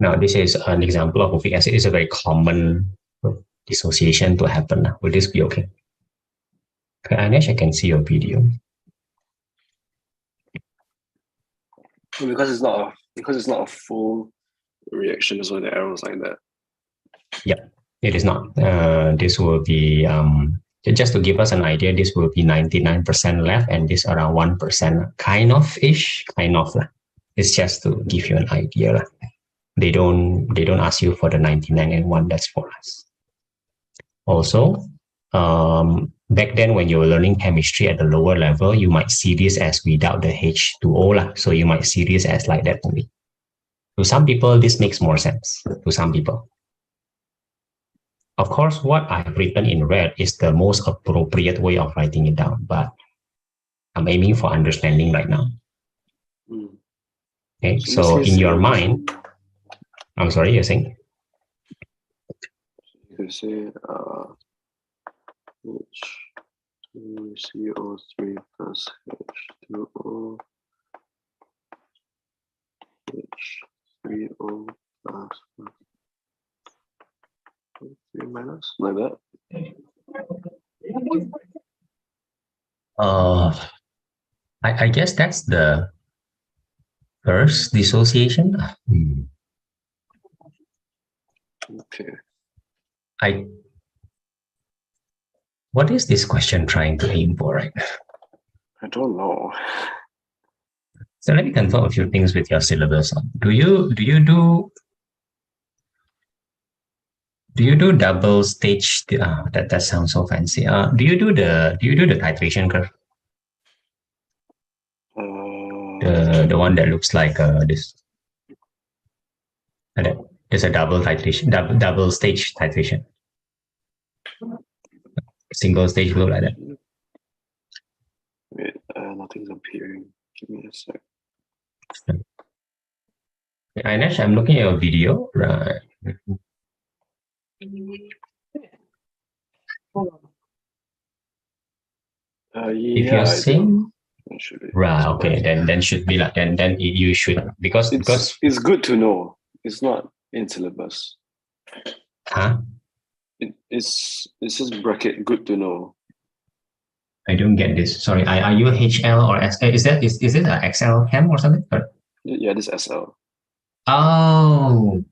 Now, this is an example of weak acid. It's a very common dissociation to happen. Will this be okay? Okay, Anish, I can see your video. Because it's not a full reaction, so the arrows like that. Yeah, it is not. This will be just to give us an idea. This will be 99% left, and this around 1% kind of. It's just to give you an idea. They don't ask you for the 99 and 1. That's for us. Also, back then when you were learning chemistry at the lower level, you might see this as without the H2O. So you might see this as like that only. To some people, this makes more sense. To some people. Of course, what I've written in red is the most appropriate way of writing it down, but I'm aiming for understanding right now. Okay, so in your mind, I'm sorry, you're saying? You can say H2CO3 plus H2O H3O plus 3 minus, like that. I guess that's the first dissociation. Okay. What is this question trying to aim for, right? I don't know. So let me confirm a few things with your syllabus. Do you do double stage? That sounds so fancy. Do you do the titration curve? The one that looks like this. There's a double titration, double stage titration. Single stage look like that. Nothing's appearing. Give me a sec. Ainesh, I'm looking at your video. Right. If Yeah, you're I do. seeing, It should be. right, okay, then should be like then you should because It's good to know. It's not in syllabus. huh? It's just bracket good to know. I don't get this. Sorry, are you HL or SL? Is it an XL cam or something? Or- Yeah, this SL. Oh,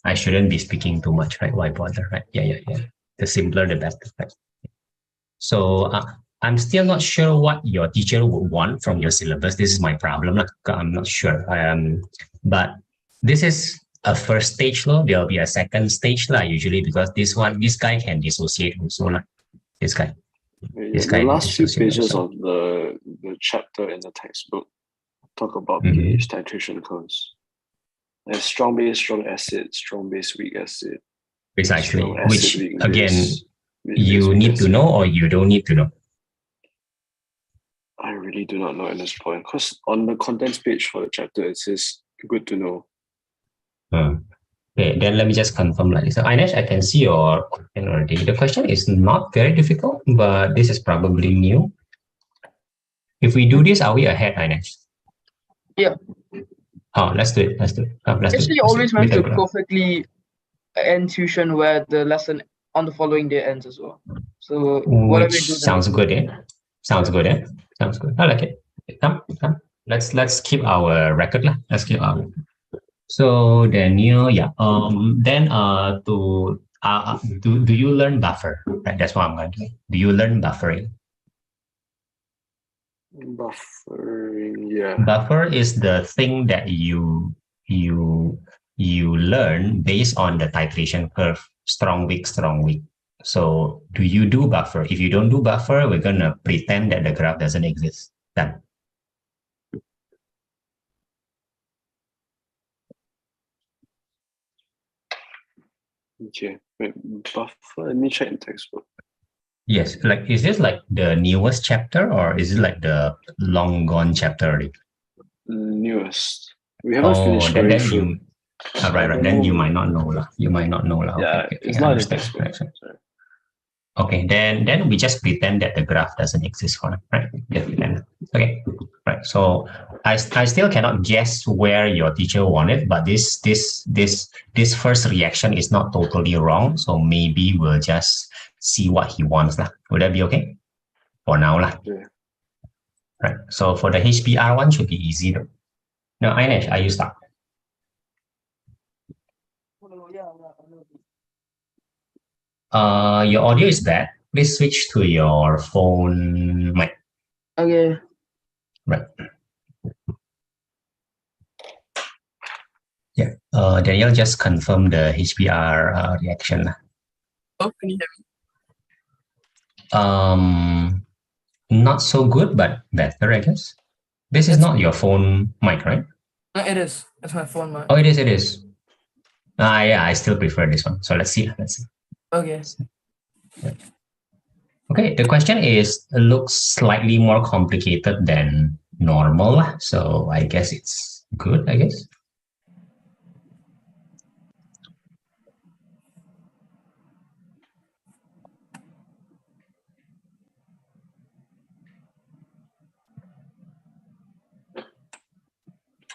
I shouldn't be speaking too much, right? Why bother, right? Yeah. The simpler, the better, right? So I'm still not sure what your teacher would want from your syllabus. This is my problem. I'm not sure. But this is a first stage law. There'll be a second stage lah, usually because this guy can dissociate also lah. This guy. Yeah, the guy last few dissociate pages also. of the chapter in the textbook talk about Mhm. pH titration curves. There's strong base, strong acid, strong base, weak acid. Precisely. Strong acid, Which weak again, base, weak base, you weak need to acid. know or you don't need to know. I really do not know at this point because on the contents page for the chapter it says good to know. Okay, then let me just confirm like this. So Ainesh, I can see your question already. The question is not very difficult, but this is probably new. If we do this, are we ahead, Ainesh? Yeah. Oh, let's do it. Let's do it. Let's do Actually, it. always With managed the to graph. perfectly end tuition where the lesson on the following day ends as well. So whatever Which we do, sounds good, eh? Sounds good, eh? Sounds good. I like it. Come. Let's keep our record lah. Let's keep our. So Daniel, yeah. Then do you learn buffer? Right. That's what I'm going to do. Do you learn buffering? Buffering, yeah. Buffer is the thing that you learn based on the titration curve, strong, weak, strong, weak. So do you do buffer? If you don't do buffer, we're gonna pretend that the graph doesn't exist. Done. Okay. Wait, buffer. Let me check the textbook. Yes, like is this like the newest chapter or is it like the long gone chapter already? Newest. We haven't finished then going through. you right. Then you might not know lah. You might not know lah. Yeah, Okay, it's not in the understand. textbook. Right. Sorry. Okay, then we just pretend that the graph doesn't exist for now, right? Just pretend. Okay, right. So I still cannot guess where your teacher wanted, but this first reaction is not totally wrong. So maybe we'll just see what he wants lah. Would that be okay? For now lah. Yeah. Right. So for the HBR one should be easy though. Now, Ainesh, are you stuck? Your audio is bad. Please switch to your phone mic. Okay. Right. Yeah. Daniel just confirmed the HBR reaction. Oh, can you hear me? Not so good, but better, I guess. This is not your phone mic, right? No, it is. It's my phone mic. Oh, it is. It is. Yeah, I still prefer this one. So let's see. Okay. Yeah. Okay, the question looks slightly more complicated than normal. So I guess it's good, I guess.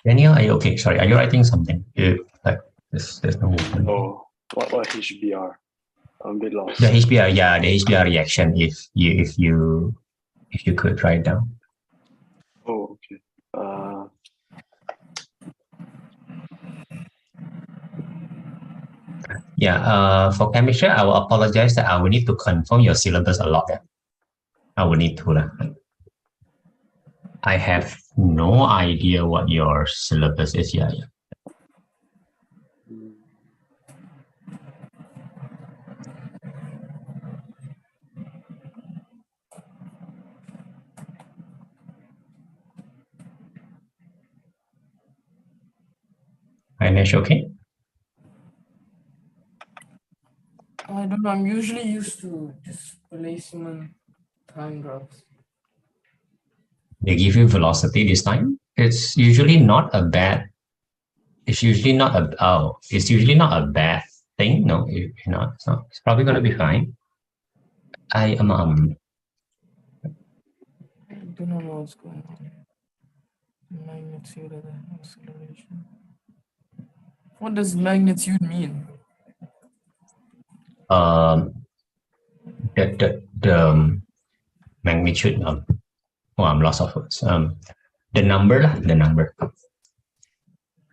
Daniel, are you okay? Sorry, are you writing something? There's no movement. Oh, what HBR? I'm a bit lost. The HBR, yeah, the HBR reaction. If you could write down. Oh, okay. Yeah. For chemistry, I will apologize that I will need to confirm your syllabus a lot. I will need to. I have no idea what your syllabus is. Yeah. Ainesh, okay? I don't know. I'm usually used to displacement time graphs. They give you velocity this time. It's usually not a bad. It's usually not a It's usually not a bad thing. No, it's probably gonna be fine. I am I do not know what's going on. Magnitude of the acceleration. What does magnitude mean? The magnitude. I'm lost of words. The number,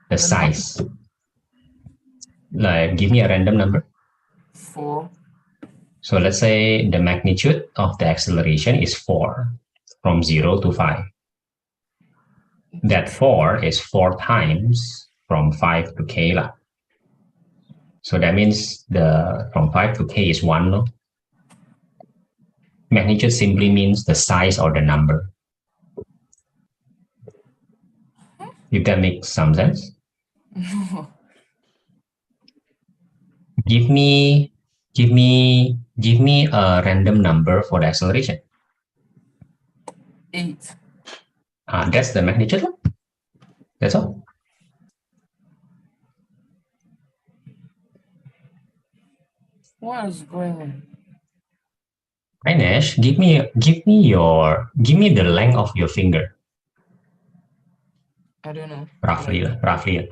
the size. Like, give me a random number. 4. So let's say the magnitude of the acceleration is 4 from 0 to 5. That 4 is 4 times from 5 to k. So that means from 5 to k is 1. No? Magnitude simply means the size or the number. If that makes some sense. Give me a random number for the acceleration. 8. That's the magnitude. That's all. What is going on? Ainesh, give me the length of your finger. I don't know. Roughly. 7-8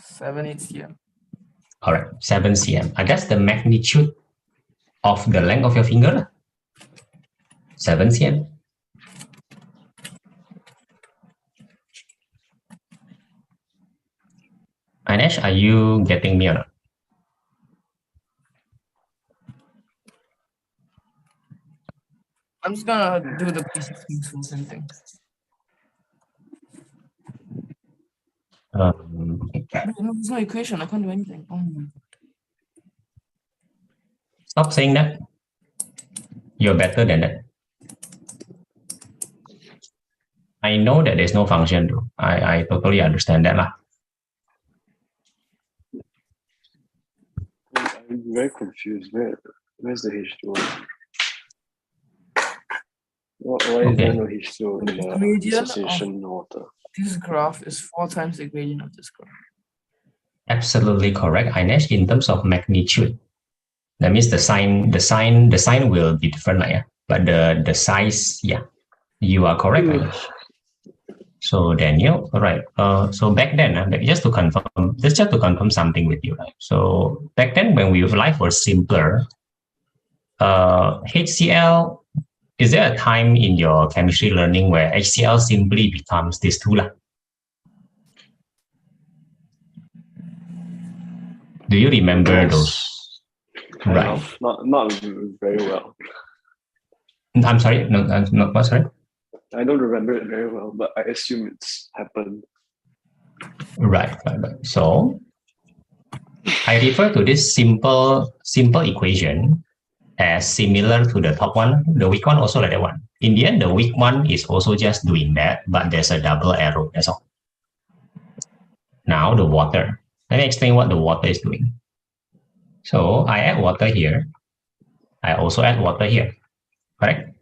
cm. All right, 7 cm. That's the magnitude of the length of your finger. 7 cm. Ainesh, are you getting me or not? I'm just gonna do the basic things for something. No, there's no equation. I can't do anything. Oh my. Stop saying that. You're better than that. I know that there's no function though. I totally understand that. I'm very confused. Where's the H2O? Why is there no H2O in the Gradient association water? This graph is 4 times the gradient of this graph. Absolutely correct, Ainesh. In terms of magnitude, that means the sign will be different, but the size, you are correct, Ainesh. So Daniel, all right. So back then, just to confirm something with you, right? So back then, when life was simpler, HCl. Is there a time in your chemistry learning where HCl simply becomes this two? Do you remember those? Right. Not very well. I'm sorry. No, what? Sorry. I don't remember it very well, but I assume it's happened. Right. So I refer to this simple equation as similar to the top one. The weak one also like that one. In the end, the weak one is also just doing that, but there's a double arrow. That's all. Now the water. Let me explain what the water is doing. So I add water here. I also add water here. Correct?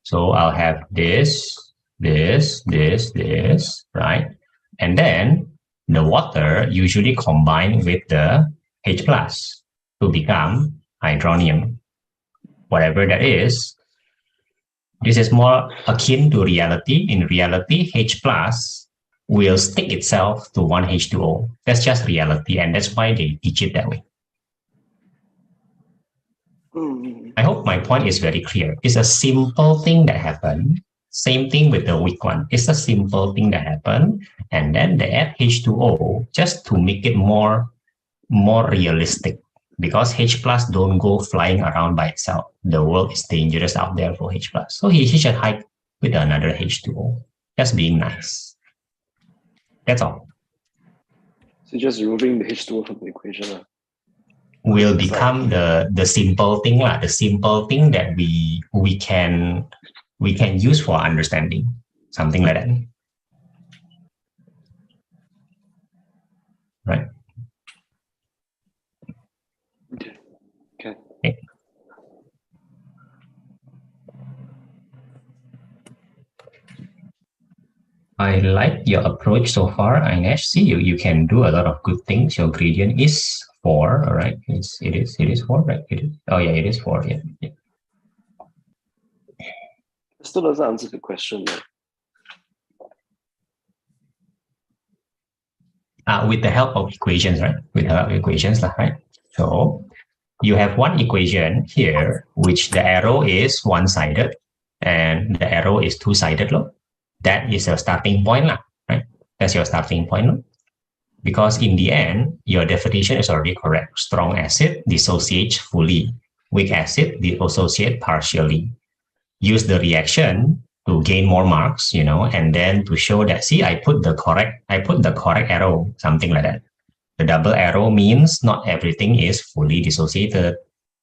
So I'll have this, right? And then the water usually combine with the H plus to become hydronium. Whatever that is, this is more akin to reality. In reality, H plus will stick itself to one H2O. That's just reality, and that's why they teach it that way. I hope my point is very clear. It's a simple thing that happened. Same thing with the weak one. It's a simple thing that happened, and then they add H2O just to make it more realistic. Because H plus don't go flying around by itself. The world is dangerous out there for H plus. So he should hide with another H2O. Just being nice. That's all. So just removing the H2O from the equation. Will become the simple thing, the simple thing that we can use for understanding. Something like that. Right. Okay. I like your approach so far, Ainesh. See, you can do a lot of good things. Your gradient is 4, all right? It is 4, right? It is. Oh yeah, it is 4. Yeah. It still doesn't answer the question. With the help of equations, right? With the help of equations, right? So you have one equation here, which the arrow is one-sided and the arrow is two-sided. That is your starting point, right? That's your starting point. Because in the end, your definition is already correct. Strong acid dissociates fully. Weak acid dissociate partially. Use the reaction to gain more marks, and then to show that, see, I put the correct arrow, something like that. The double arrow means not everything is fully dissociated.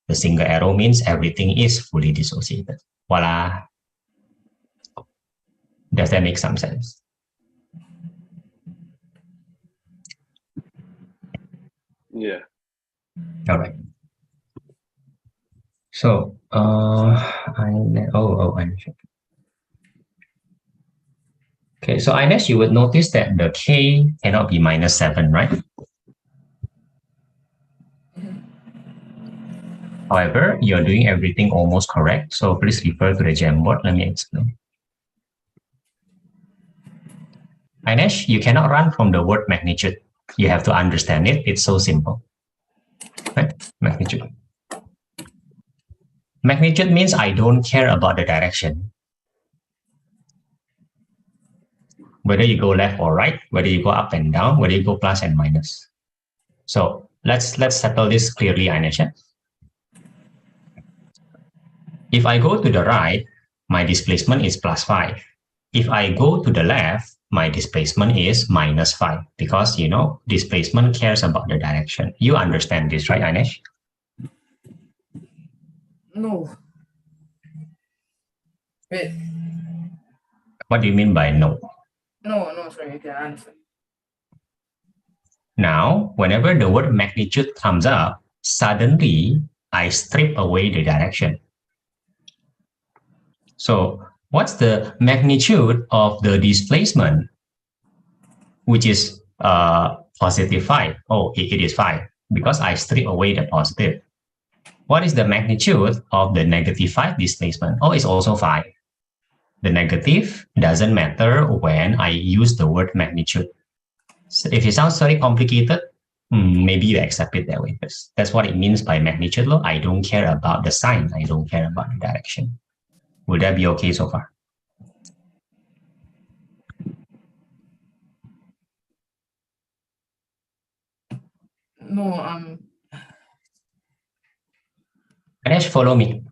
The single arrow means everything is fully dissociated. Voila. Does that make some sense? Yeah. All right. So, okay, so Ines, you would notice that the K cannot be -7, right? However, you're doing everything almost correct. So please refer to the Jamboard. Let me explain. Ines, you cannot run from the word magnitude. You have to understand it. It's so simple. Right? Magnitude. Magnitude means I don't care about the direction. Whether you go left or right, whether you go up and down, whether you go plus and minus. So let's settle this clearly, Ines. If I go to the right, my displacement is +5. If I go to the left, my displacement is -5 because, displacement cares about the direction. You understand this, right, Ines? No. Wait. What do you mean by no? No, sorry, you can answer. Now, whenever the word magnitude comes up, suddenly I strip away the direction. So what's the magnitude of the displacement, which is +5? Oh, it is 5 because I strip away the positive. What is the magnitude of the -5 displacement? Oh, it's also 5. The negative doesn't matter when I use the word magnitude. So if it sounds very complicated, maybe you accept it that way. That's what it means by magnitude. I don't care about the sign. I don't care about the direction. Would that be okay so far? No, Ganesh, follow me.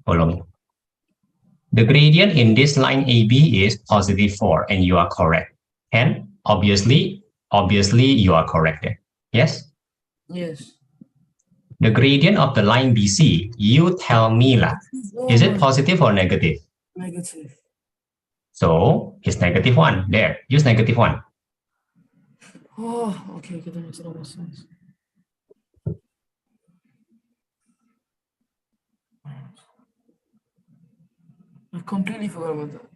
The gradient in this line AB is +4, and you are correct. And obviously you are correct there. Yes? yes. The gradient of the line BC, you tell me is it positive or negative? Negative. So it's -1. There, use -1. Oh, okay, that makes a lot of sense. I completely forgot about that.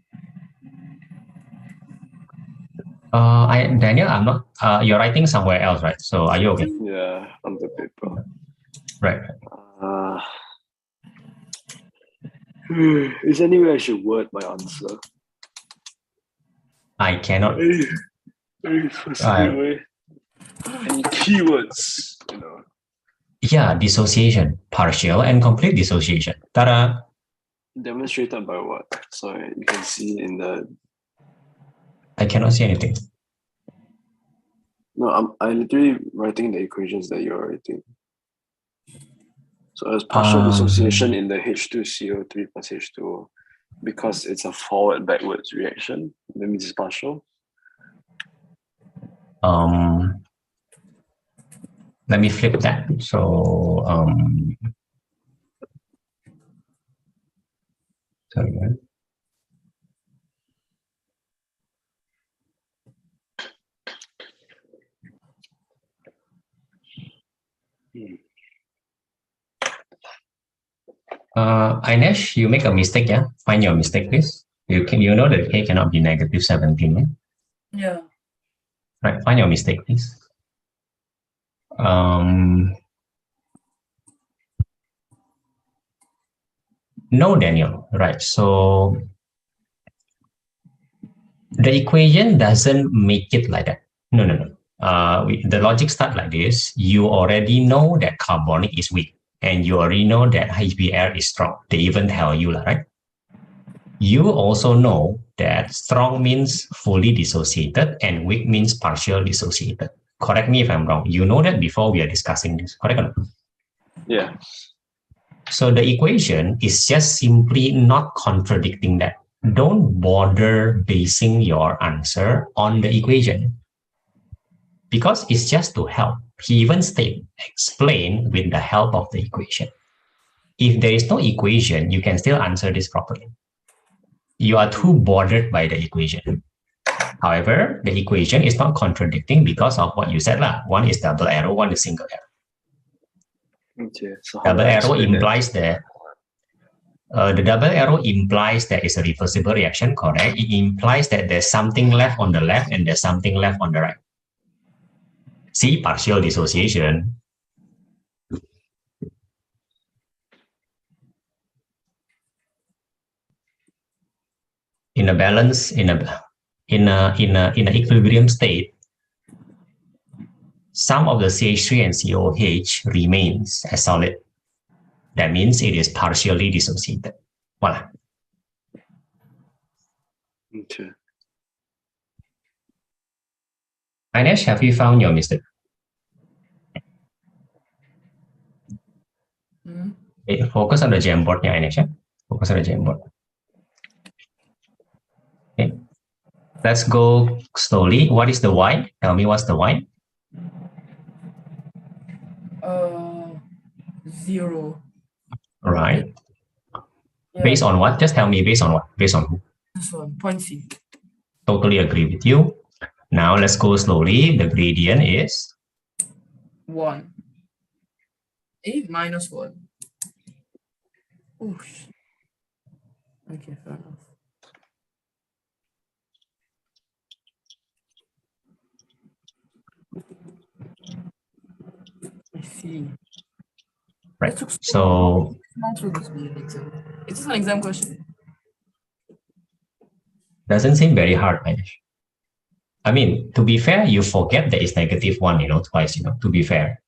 Daniel, I'm not. You're writing somewhere else, right? So are you okay? Yeah, on the paper. Right. Is there any way I should word my answer? I cannot. Any specific way? Any keywords, Yeah, dissociation, partial and complete dissociation. Ta-da! Demonstrated by what? So you can see in the. I cannot see anything. No, I'm literally writing the equations that you're writing. So there's partial dissociation in the H2CO3 plus H2O because it's a forward-backwards reaction. That means it's partial. Let me flip that. So sorry. Ines, you make a mistake, yeah? Find your mistake, please. You know that K cannot be -17, right? Yeah. Right, find your mistake, please. No, Daniel. Right. So the equation doesn't make it like that. No, no, no. The logic starts like this. You already know that carbonic is weak, and you already know that HBr is strong. They even tell you, right? You also know that strong means fully dissociated and weak means partial dissociated. Correct me if I'm wrong. You know that before we are discussing this, correct or not? Yeah. So the equation is just simply not contradicting that. Don't bother basing your answer on the equation because it's just to help. He even explain with the help of the equation. If there is no equation, you can still answer this properly. You are too bothered by the equation. However, the equation is not contradicting because of what you said. One is double arrow, one is single arrow. Okay. So how Double do I arrow explain that? implies that the double arrow implies that it's a reversible reaction, correct? It implies that there's something left on the left and there's something left on the right. See, partial dissociation. In a balance, in an equilibrium state, some of the CH3 and COH remains as solid. That means it is partially dissociated. Voila. Okay. Ainesh, have you found your mistake? Okay, focus on the Jamboard, Ainesh. Focus on the Jamboard. Okay. Let's go slowly. What is the Y? Tell me what's the Y? 0. Right. Yeah. Based on what? Just tell me based on what? Based on who? This one, point C. Totally agree with you. Now let's go slowly. The gradient is 1. 8 minus 1. Oh, okay, fair enough. I see. right. So It's just an exam question. doesn't seem very hard, Ainesh. I mean, to be fair, you forget that it's -1, twice, to be fair.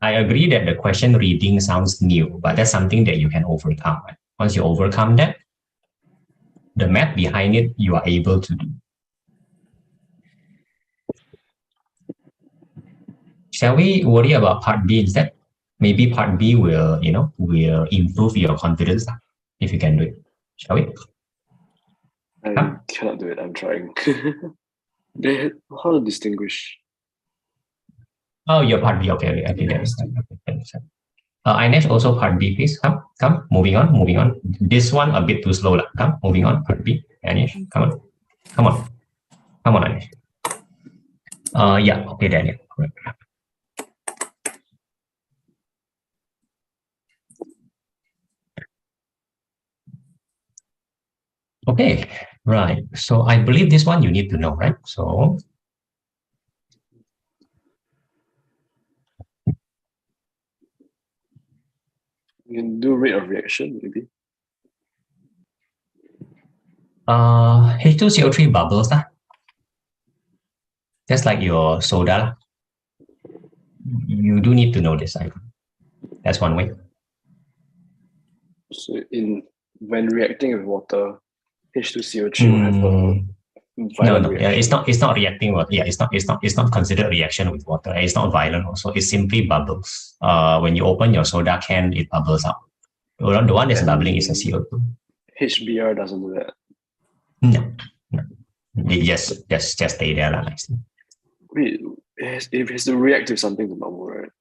I agree that the question reading sounds new, but that's something that you can overcome. Right? Once you overcome that, the math behind it, you are able to do. Shall we worry about part B instead? Maybe part B will, will improve your confidence if you can do it. Shall we? I cannot do it. I'm trying. How to distinguish? Oh, you're part B. Okay, I think that's Ainesh, also part B, please. Come. Moving on. This one a bit too slow. Come, moving on. Part B. Ainesh, come on, Ainesh. Yeah, okay, Daniel. Correct. Okay, right. So I believe this one you need to know, right? So You can do rate of reaction, maybe. H2CO3 bubbles, just like your soda. You do need to know this. That's one way. So when reacting with water, H2CO3 will have a violent reaction. It's not reacting with. Yeah, it's not considered reaction with water. It's not violent also. It's simply bubbles. When you open your soda can, it bubbles out. The one that's bubbling is a CO2. HBr doesn't do that. No. It just stay there nicely. Wait, it has to react with something to bubble, right?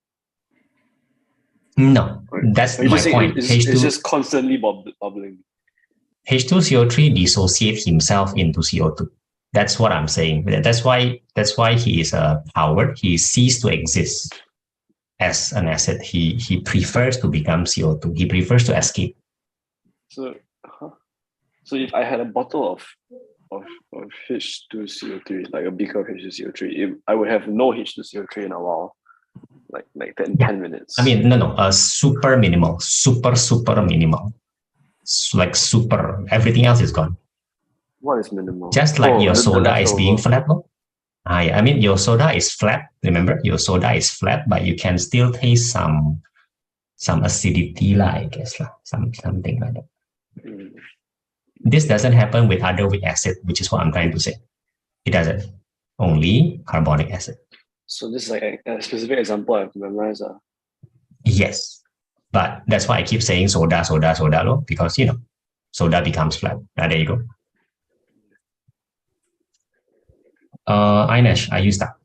No, that's my point. It's just constantly bubbling. H2CO3 dissociates himself into CO2. That's what I'm saying. That's why he is powered. He ceased to exist as an acid. He prefers to become CO2. He prefers to escape. So, So if I had a bottle of H2CO3, like a beaker of H2CO3, I would have no H2CO3 in a while, like 10 minutes. I mean, no, super minimal, super minimal. Like super, everything else is gone. What is minimal? Just like your the soda is being leftover. flat. No? I mean, your soda is flat. Remember, your soda is flat, but you can still taste some acidity, I guess, something like that. Mm. This doesn't happen with other weak acid, which is what I'm trying to say. It doesn't. Only carbonic acid. So this is like a specific example I've memorized. Yes, but that's why I keep saying soda, because soda becomes flat. There you go. Ainesh, are you stuck?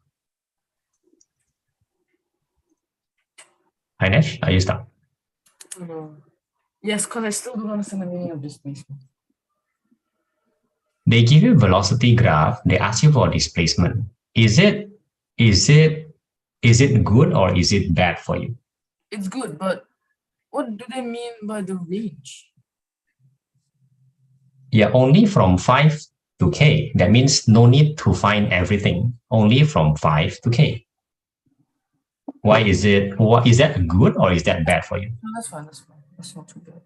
Ainesh, are you stuck? Yes, because I still don't understand the meaning of displacement. They give you velocity graph. They ask you for displacement. Is it good or is it bad for you? It's good, but what do they mean by the range? Yeah, only from 5 to K. That means no need to find everything. Only from 5 to K. Why is it? What is that good or is that bad for you? No, that's fine. That's not too bad.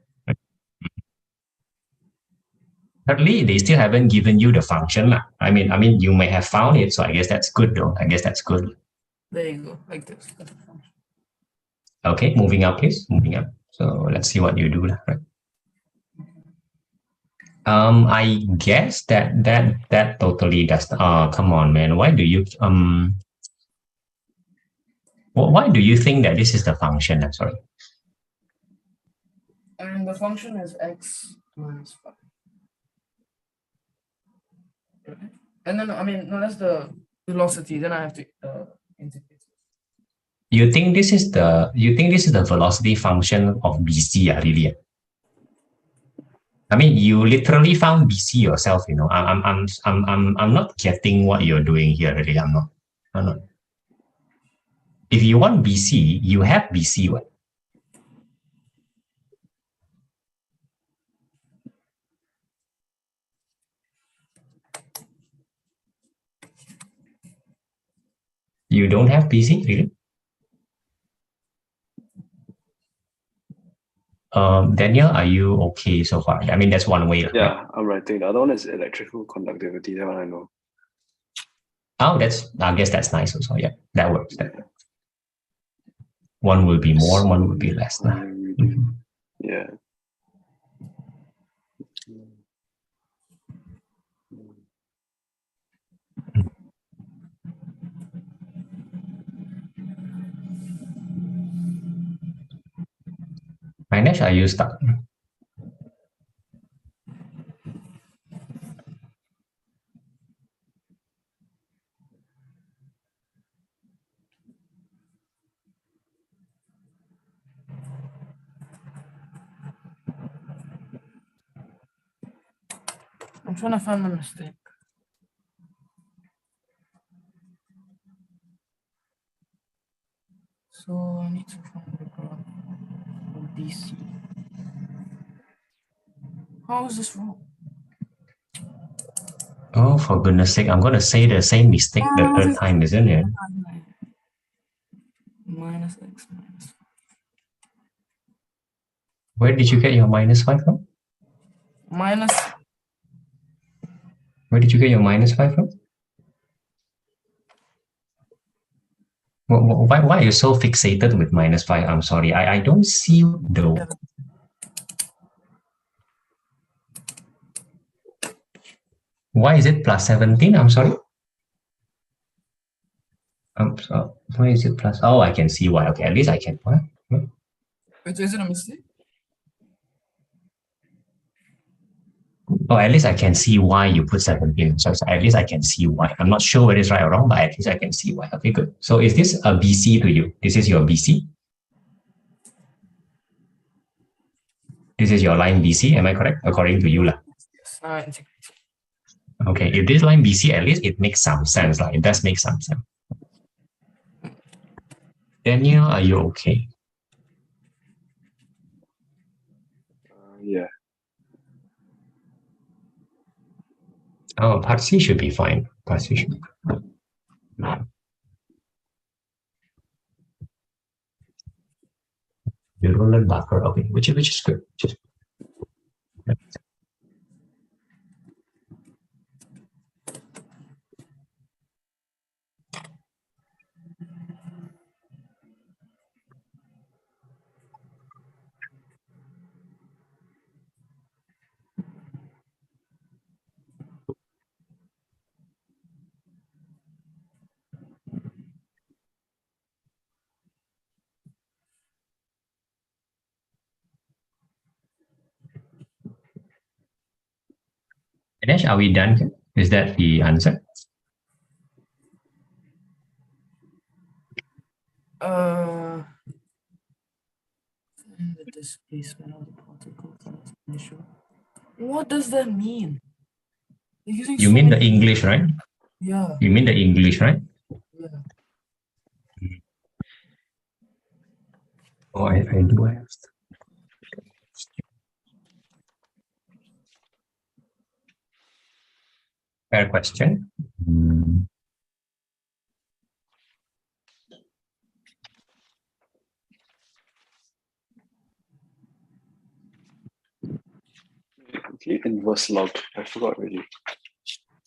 Thirdly, they still haven't given you the function. I mean, you may have found it, so I guess that's good though. I guess that's good. There you go, like this. Okay, moving up, please. Moving up. So let's see what you do. Right? I guess that totally does. Come on, man. Why do you why do you think that this is the function? I'm sorry. And the function is x minus 5. Okay. And then, I mean, no, that's the velocity. Then I have to integrate. You think this is the velocity function of BC, really? I mean, you literally found BC yourself. I'm not getting what you're doing here. Really, I'm not. If you want BC, you have BC. What? You don't have BC, really? Daniel, are you okay so far? I mean, that's one way. Yeah, right? I'm writing. The other one is electrical conductivity. That one I know. Oh, I guess that's nice also. Yeah, that works. One will be more, one will be less. Yeah. Ainesh, are you stuck? I'm trying to find my mistake. So I need to find the graph of BC. How is this wrong? Oh, for goodness sake, I'm going to say the same mistake the third time, isn't it? Minus x minus. Where did you get your -5 from? Where did you get your -5 from? Why are you so fixated with -5? I'm sorry, I don't see the. Why is it +17? I'm sorry. Why is it plus? Oh, I can see why. Okay, at least I can. What? Wait, is it a mistake? Oh, at least I can see why you put 17. So at least I can see why. I'm not sure whether it's right or wrong, but at least I can see why. Okay, good. So is this a BC to you? This is your BC? This is your line BC, am I correct? According to you. Yes. Okay, if this line BC, at least it makes some sense. It does make some sense. Daniel, are you okay? Yeah. Oh, part C should be fine. Part C should be fine. The roller buffer, okay, which is good. Ganesh, are we done here? Is that the answer? And the displacement of the particles initial. What does that mean? You're using You so mean the many- English, right? Yeah. You mean the English, right? Yeah. Oh, I do have. Fair question. Okay, inverse log. I forgot already.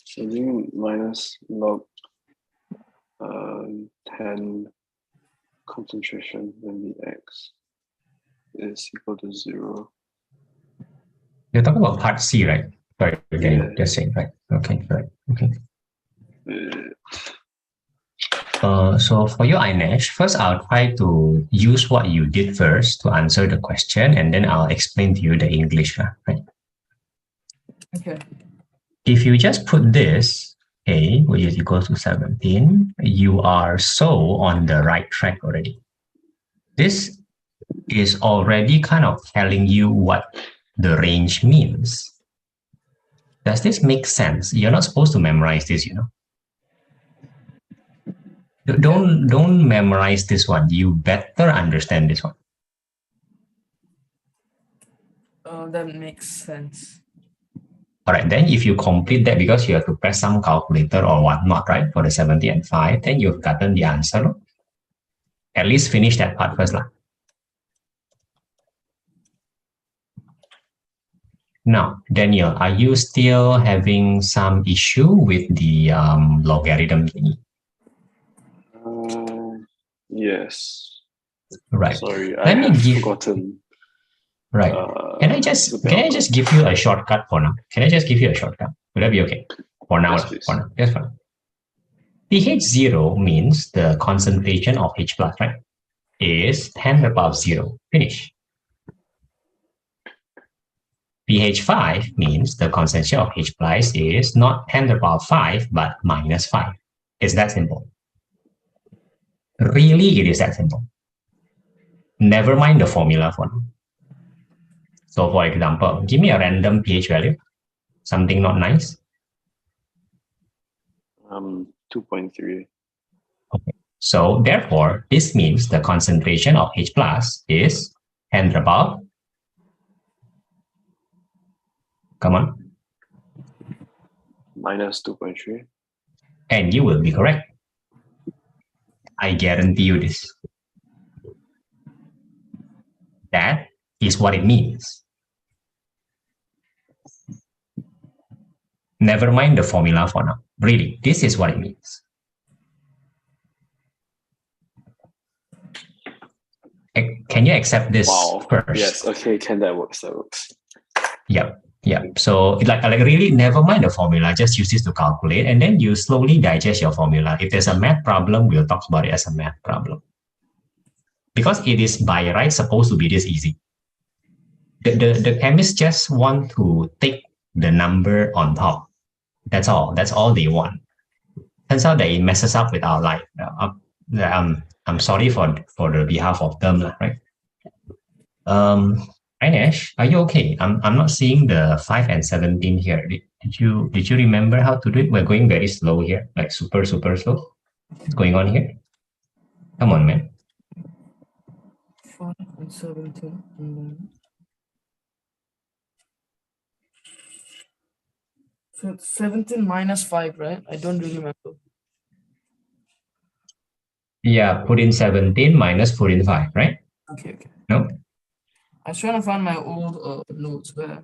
So doing minus log 10 concentration, then the x is equal to 0. You're talking about part C, right? Sorry, Yeah. just saying, right? Okay, right. Okay. Uh, So for you, Ainesh, first I'll try to use what you did first to answer the question, and then I'll explain to you the English, right? Okay. If you just put this, A, which is equal to 17, you are so on the right track already. This is already kind of telling you what the range means. Does this make sense? You're not supposed to memorize this, you know. Don't memorize this one. You better understand this one. That makes sense. All right, then if you complete that, because you have to press some calculator or whatnot, right, for the 70 and 5, then you've gotten the answer. At least finish that part first. Now, Daniel, are you still having some issue with the logarithm thingy? yes. Right. Sorry, Let I me have give- forgotten. Right. Can I just give you a shortcut for now? Can I just give you a shortcut? Would that be okay? For now, Yes, please. for now. Yes, fine. pH0 means the concentration of H plus, right? Is 10 above 0. Finish. pH5 means the concentration of H plus is not 10 to the power 5, but minus 5. It's that simple. Really, it is that simple. Never mind the formula for now. So for example, give me a random pH value, something not nice. 2.3. Okay. So therefore, this means the concentration of H plus is 10 to the power. Come on. Minus 2.3. And you will be correct. I guarantee you this. That is what it means. Never mind the formula for now. Really, this is what it means. Can you accept this first? Yes, okay, that works. Yep. So like really never mind the formula, just use this to calculate and then you slowly digest your formula. If there's a math problem, we'll talk about it as a math problem. Because it is by right supposed to be this easy. The chemists just want to take the number on top. That's all. That's all they want. Turns out that it messes up with our life. I'm sorry for the behalf of them, right? Ainesh, are you okay? I'm not seeing the 5 and 17 here. Did you remember how to do it? We're going very slow here, like super slow. What's going on here? Come on, man. 5 and 17. So it's 17 minus 5, right? I don't really remember. Yeah, put in 17 minus put in 5, right? Okay. No? I was trying to find my old notes where.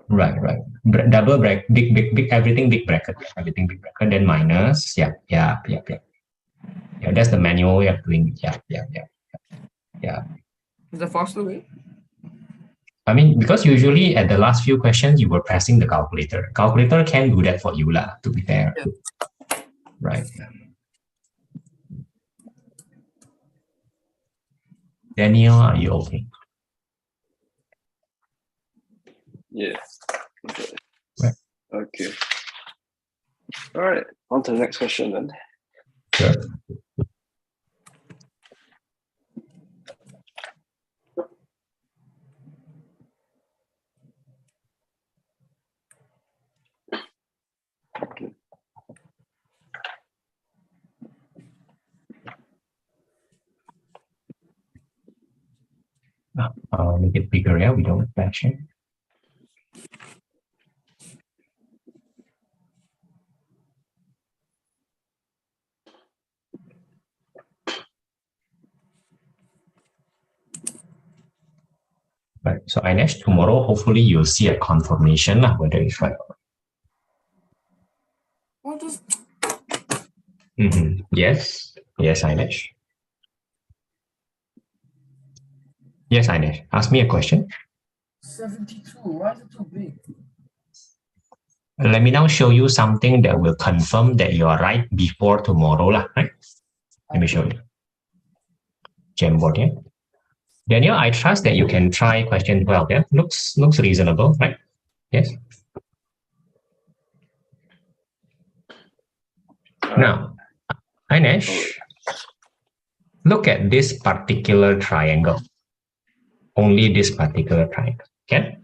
Right. Double bracket, big, everything big bracket, then minus. Yeah. Yeah, that's the manual way of doing. Yeah. Is the faster way? I mean, because usually at the last few questions, you were pressing the calculator. Calculator can do that for you, lah, to be fair. Yeah. Right. Daniel, are you okay? Yeah. Okay. Right. Okay. All right. On to the next question then. Sure. Okay. I'll make it bigger, yeah, we don't flash it. Right, so Ainesh, tomorrow, hopefully you'll see a confirmation whether it's right. What is Yes, Ainesh. Yes, Ainesh, ask me a question. 72? Why is it too big? Let me now show you something that will confirm that you are right before tomorrow, right? Let me show you. Jamboard here. Daniel, I trust that you can try question 12. Yeah, looks reasonable, right? Yes. Now, Ainesh, look at this particular triangle. Only this particular triangle. Okay.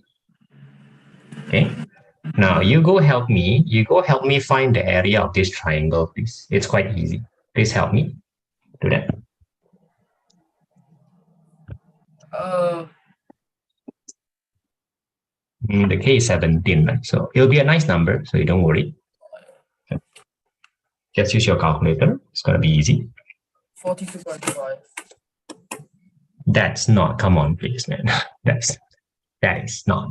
Now you go help me find the area of this triangle, please. It's quite easy. Please help me do that. The K is 17, right? So it'll be a nice number, so you don't worry. Just use your calculator. It's gonna be easy. 42.5. That's not, come on, please, man. That is not.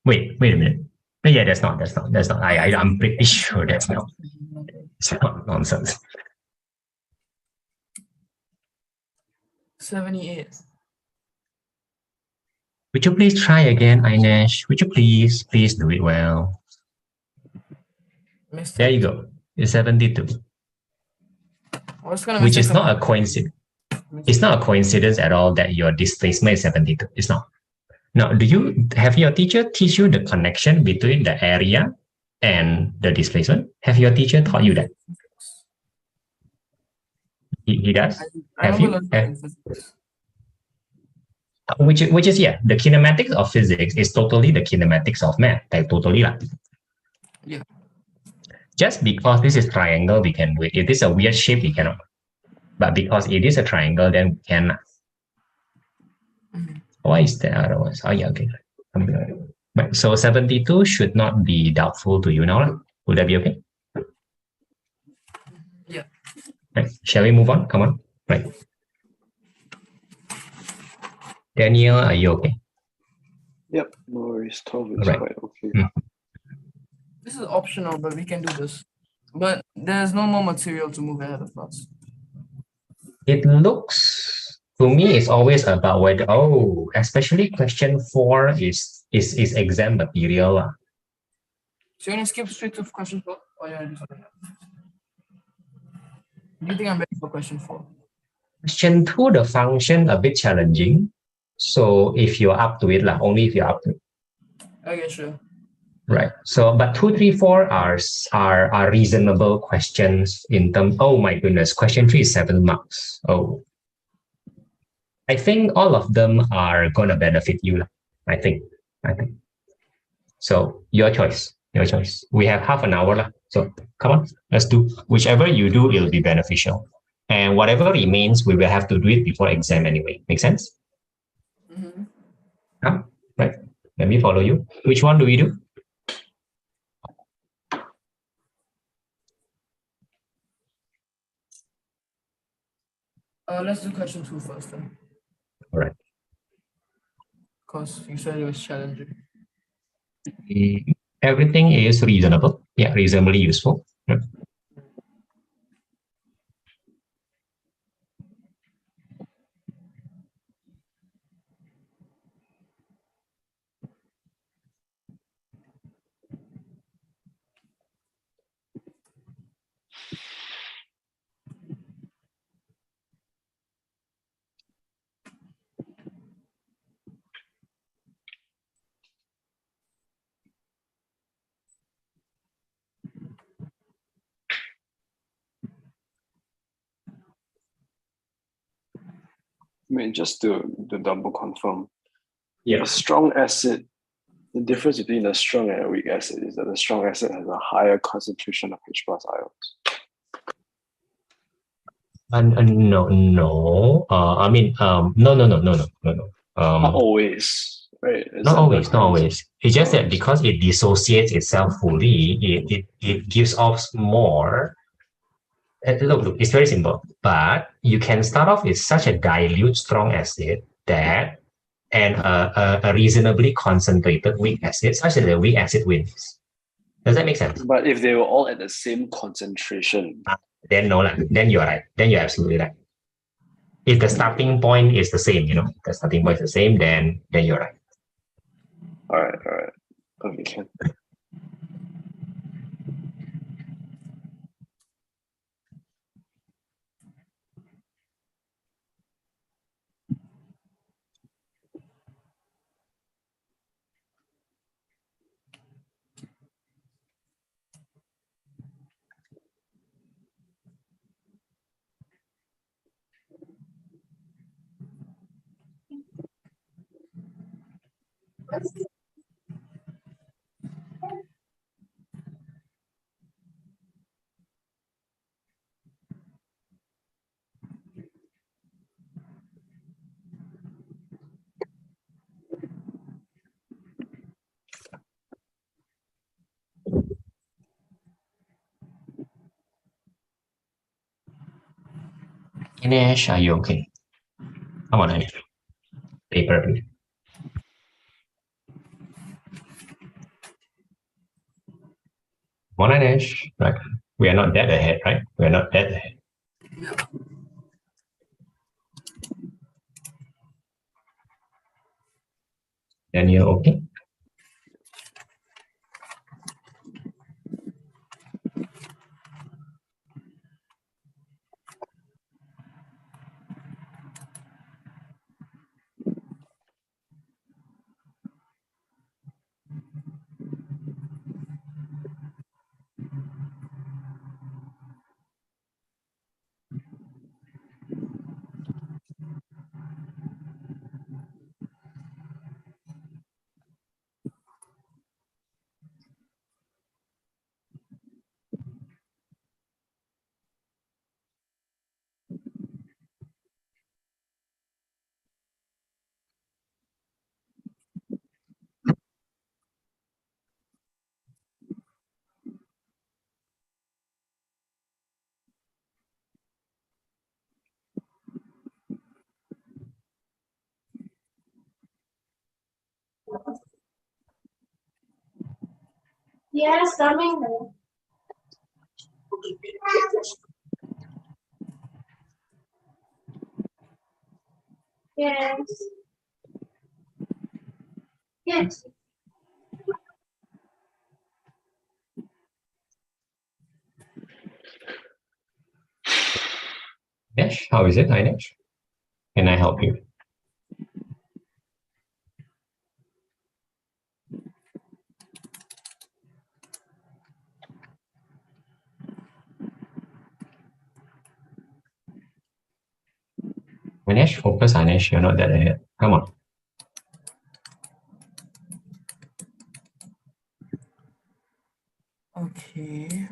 Wait a minute. Yeah, that's not. I'm pretty sure that's not. It's not nonsense. 78. Would you please try again, Ainesh? Would you please do it well? There you go. It's 72. Which is not a coincidence. It's not a coincidence at all that your displacement is 72. It's not. Now, have your teacher teach you the connection between the area and the displacement? Have your teacher taught you that? He does? Have you? Which is, yeah, the kinematics of physics is totally the kinematics of math. Like totally. Yeah. Just because this is triangle, we can do it. If this is a weird shape, we cannot. But because it is a triangle, then we can. Why is that otherwise? Oh, yeah, okay. Right. So 72 should not be doubtful to you now. Would that be okay? Yeah. Right. Shall we move on? Come on. Right. Daniel, are you okay? Yep, no worries. 12 is Right. quite okay. This is optional, but we can do this. But there's no more material to move ahead of us. It looks, to me, it's always about whether, especially question 4 is exam material. So you want to skip straight to question 4? Or you want to do something else? Do you think I'm ready for question 4? Question 2, the function a bit challenging. So if you're up to it, only if you're up to it. Okay, sure. Right. So, but 2, 3, 4 are reasonable questions in terms. Oh my goodness, question 3 is 7 marks. Oh, I think all of them are gonna benefit you. I think. So your choice. We have half an hour. So come on, let's do whichever you do. It'll be beneficial, and whatever remains, we will have to do it before exam anyway. Make sense? Mm-hmm. Huh? right? Let me follow you. Which one do we do? Let's do question 2 first then. All right. Because you said it was challenging. Everything is reasonable. Yeah, reasonably useful. Yep. I mean, just to double confirm, Yeah. a strong acid, the difference between a strong and a weak acid is that the strong acid has a higher concentration of H plus ions. No, no. I mean, no. Not always, right? Not always, not Sometimes- always. It's just that because it dissociates itself fully, it gives off more. Look, it's very simple. But you can start off with such a dilute strong acid that and a reasonably concentrated weak acid, such that the weak acid wins. Does that make sense? But if they were all at the same concentration, Then no, then you're right. Then you're absolutely right. If the starting point is the same, the starting point is the same, then you're right. all right. Okay, can. Ganesh, are you okay? Come on, Ganesh. Paper, please. Come on, Ganesh. Right. We are not dead ahead, right? We are not dead ahead. Then you're okay. Yes, coming. Yes. Yes. Ganesh, how is it, Ganesh? Can I help you? Ganesh, focus, Ganesh. You're not dead ahead. Come on. Okay.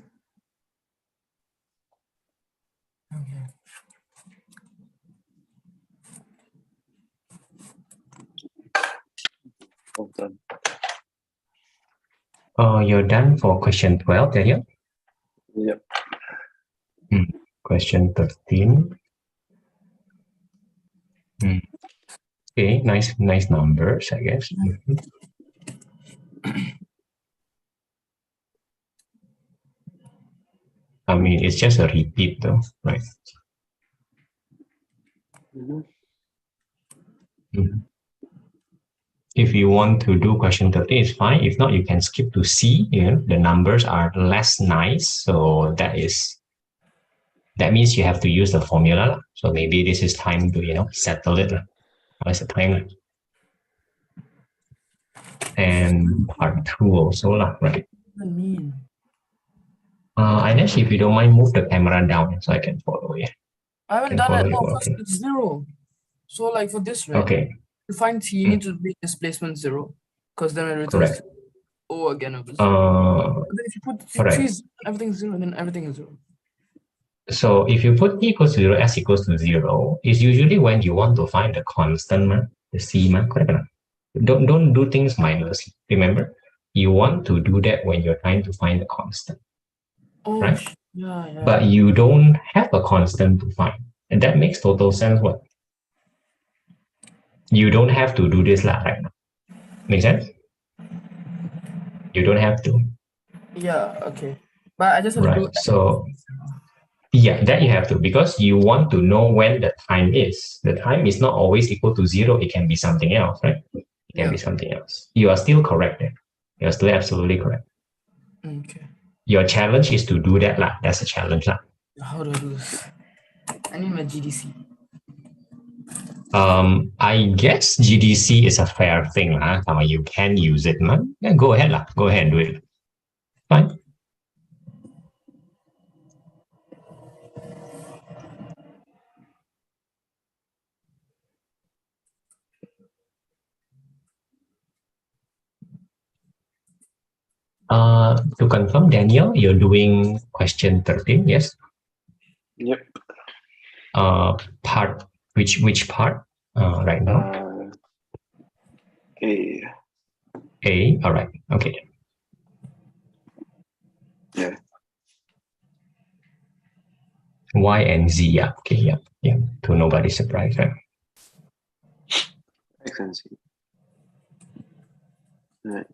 Okay. You're done for question 12, Daniel? Yep. Question 13. Okay, nice numbers, I guess. I mean, it's just a repeat though, right? If you want to do question 13, it's fine. If not, you can skip to C. The numbers are less nice. So that means you have to use the formula. So maybe this is time to, settle it. What's the time? And part 2 also, right? What does that mean? Ines, if you don't mind, move the camera down so I can follow you. I haven't done it. No, first it's 0. So like for this, right? Okay. To find T, you need to make displacement 0, because then it returns Correct. O again over 0. But then if you put correct. T is everything's 0, then everything is 0. So if you put T equals to 0, S equals to 0, is usually when you want to find the constant, the C, correct? Don't do things mindlessly. Remember, you want to do that when you're trying to find the constant. Oh, right? Yeah. But you don't have a constant to find. And that makes total sense. What? You don't have to do this right now. Make sense? You don't have to. Yeah, okay. But I just have to do. So, yeah, that you have to, because you want to know when the time is. The time is not always equal to 0. It can be something else, right? It can be something else. You are still correct there. You are still absolutely correct. Okay. Your challenge is to do that. That's a challenge. How do I do this? I need my GDC. I guess GDC is a fair thing. You can use it. Yeah, go ahead. Go ahead and do it. Fine. To confirm, Daniel, you're doing question 13, yes? Yep. Part, which part right now? A. A, all right, okay. Yeah. Y and Z, yeah, okay, yeah. To nobody's surprise, right? X and Z. Right.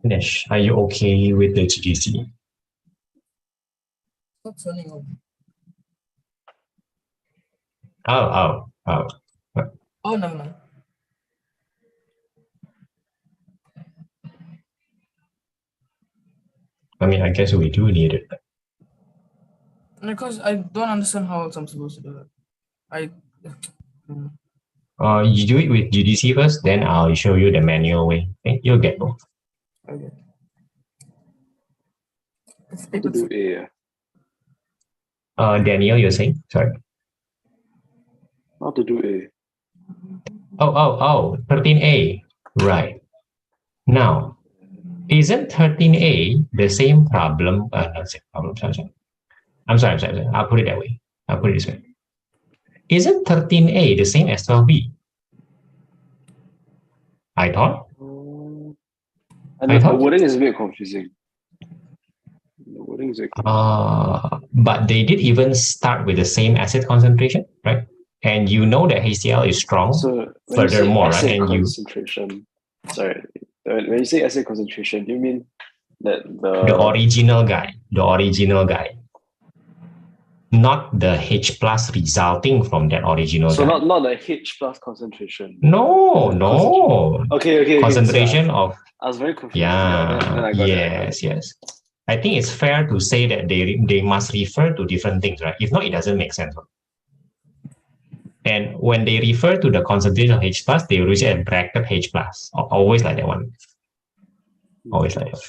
Nish, are you okay with the GDC? Not turning on. Oh. Oh, no. I mean, I guess we do need it. Because I don't understand how else I'm supposed to do it. You do it with GDC first, then I'll show you the manual way. Okay? You'll get both. Okay. How to do A. Daniel, you're saying? Sorry. How to do A. Oh, 13A. Right. Now, isn't 13A the same problem? Not same problem. Sorry. I'm sorry. I'll put it that way. I'll put it this way. isn't 13A the same as 12B? I thought. And I the thought- wording is a bit confusing. The wording is a bit confusing. But they did even start with the same acid concentration, right? And you know that HCl is strong. So when you say Furthermore, right, acid and you concentration, sorry, when you say acid concentration, do you mean that the original guy, not the H plus resulting from that original so guy. not the H plus concentration. No. Okay. Concentration So of I was very confused. yeah, Then I got it. yes. I think it's fair to say that they must refer to different things, right? If not, it doesn't make sense. And when they refer to the concentration of H plus, they use a bracket H plus. Always like that one. Always like that.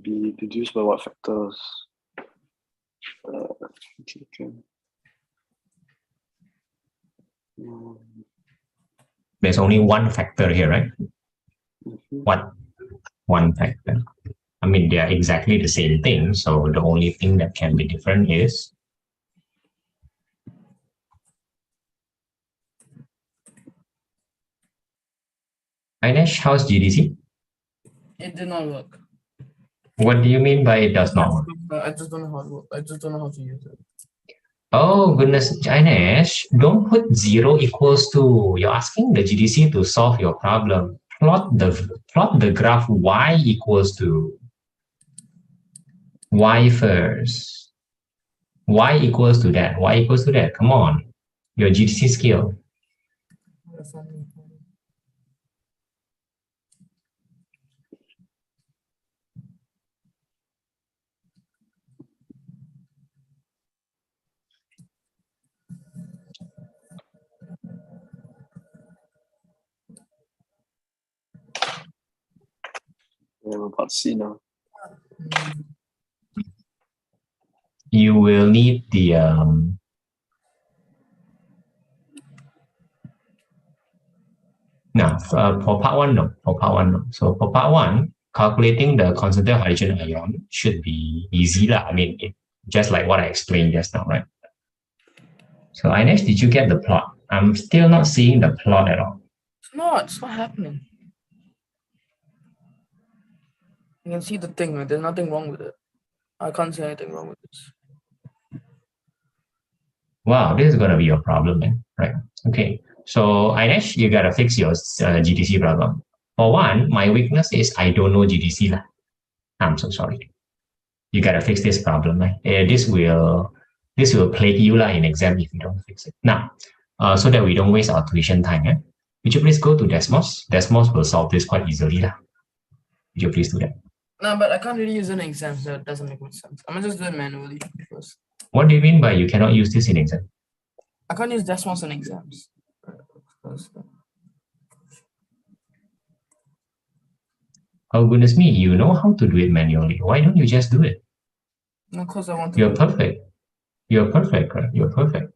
Be reduced by what factors? There's only one factor here, right? What? One factor. I mean, they are exactly the same thing. So the only thing that can be different is Ainesh, how's GDC? It did not work. What do you mean by it does not work? I just don't know how it works. I just don't know how to use it. Oh, goodness, Ainesh, don't put 0 equals to, you're asking the GDC to solve your problem. Plot the graph y equals to y first. Y equals to that. Y equals to that. Come on. Your GDC skill. That's not me. I'm about to see now. You will need the for part one, no. For part one, no. So for part one, calculating the concentrated hydrogen ion should be easy lah. I mean, just like what I explained just now, right? So Ainesh, did you get the plot? I'm still not seeing the plot at all. It's not happening. You can see the thing, right? There's nothing wrong with it. I can't see anything wrong with this. Wow, this is going to be your problem then, right? Okay, so Ainesh, you got to fix your GDC problem. For one, my weakness is I don't know GDC lah. I'm so sorry. You got to fix this problem. This will plague you lah in exam if you don't fix it. Now, so that we don't waste our tuition time, would you please go to Desmos? Desmos will solve this quite easily lah. Would you please do that? No, but I can't really use an exam, so it doesn't make much sense. I'm gonna just do it manually first. What do you mean by you cannot use this in exam? I can't use Desmos in exams. Oh, goodness me, you know how to do it manually. Why don't you just do it? No, because I want to. You're perfect. You're perfect, right? You're perfect.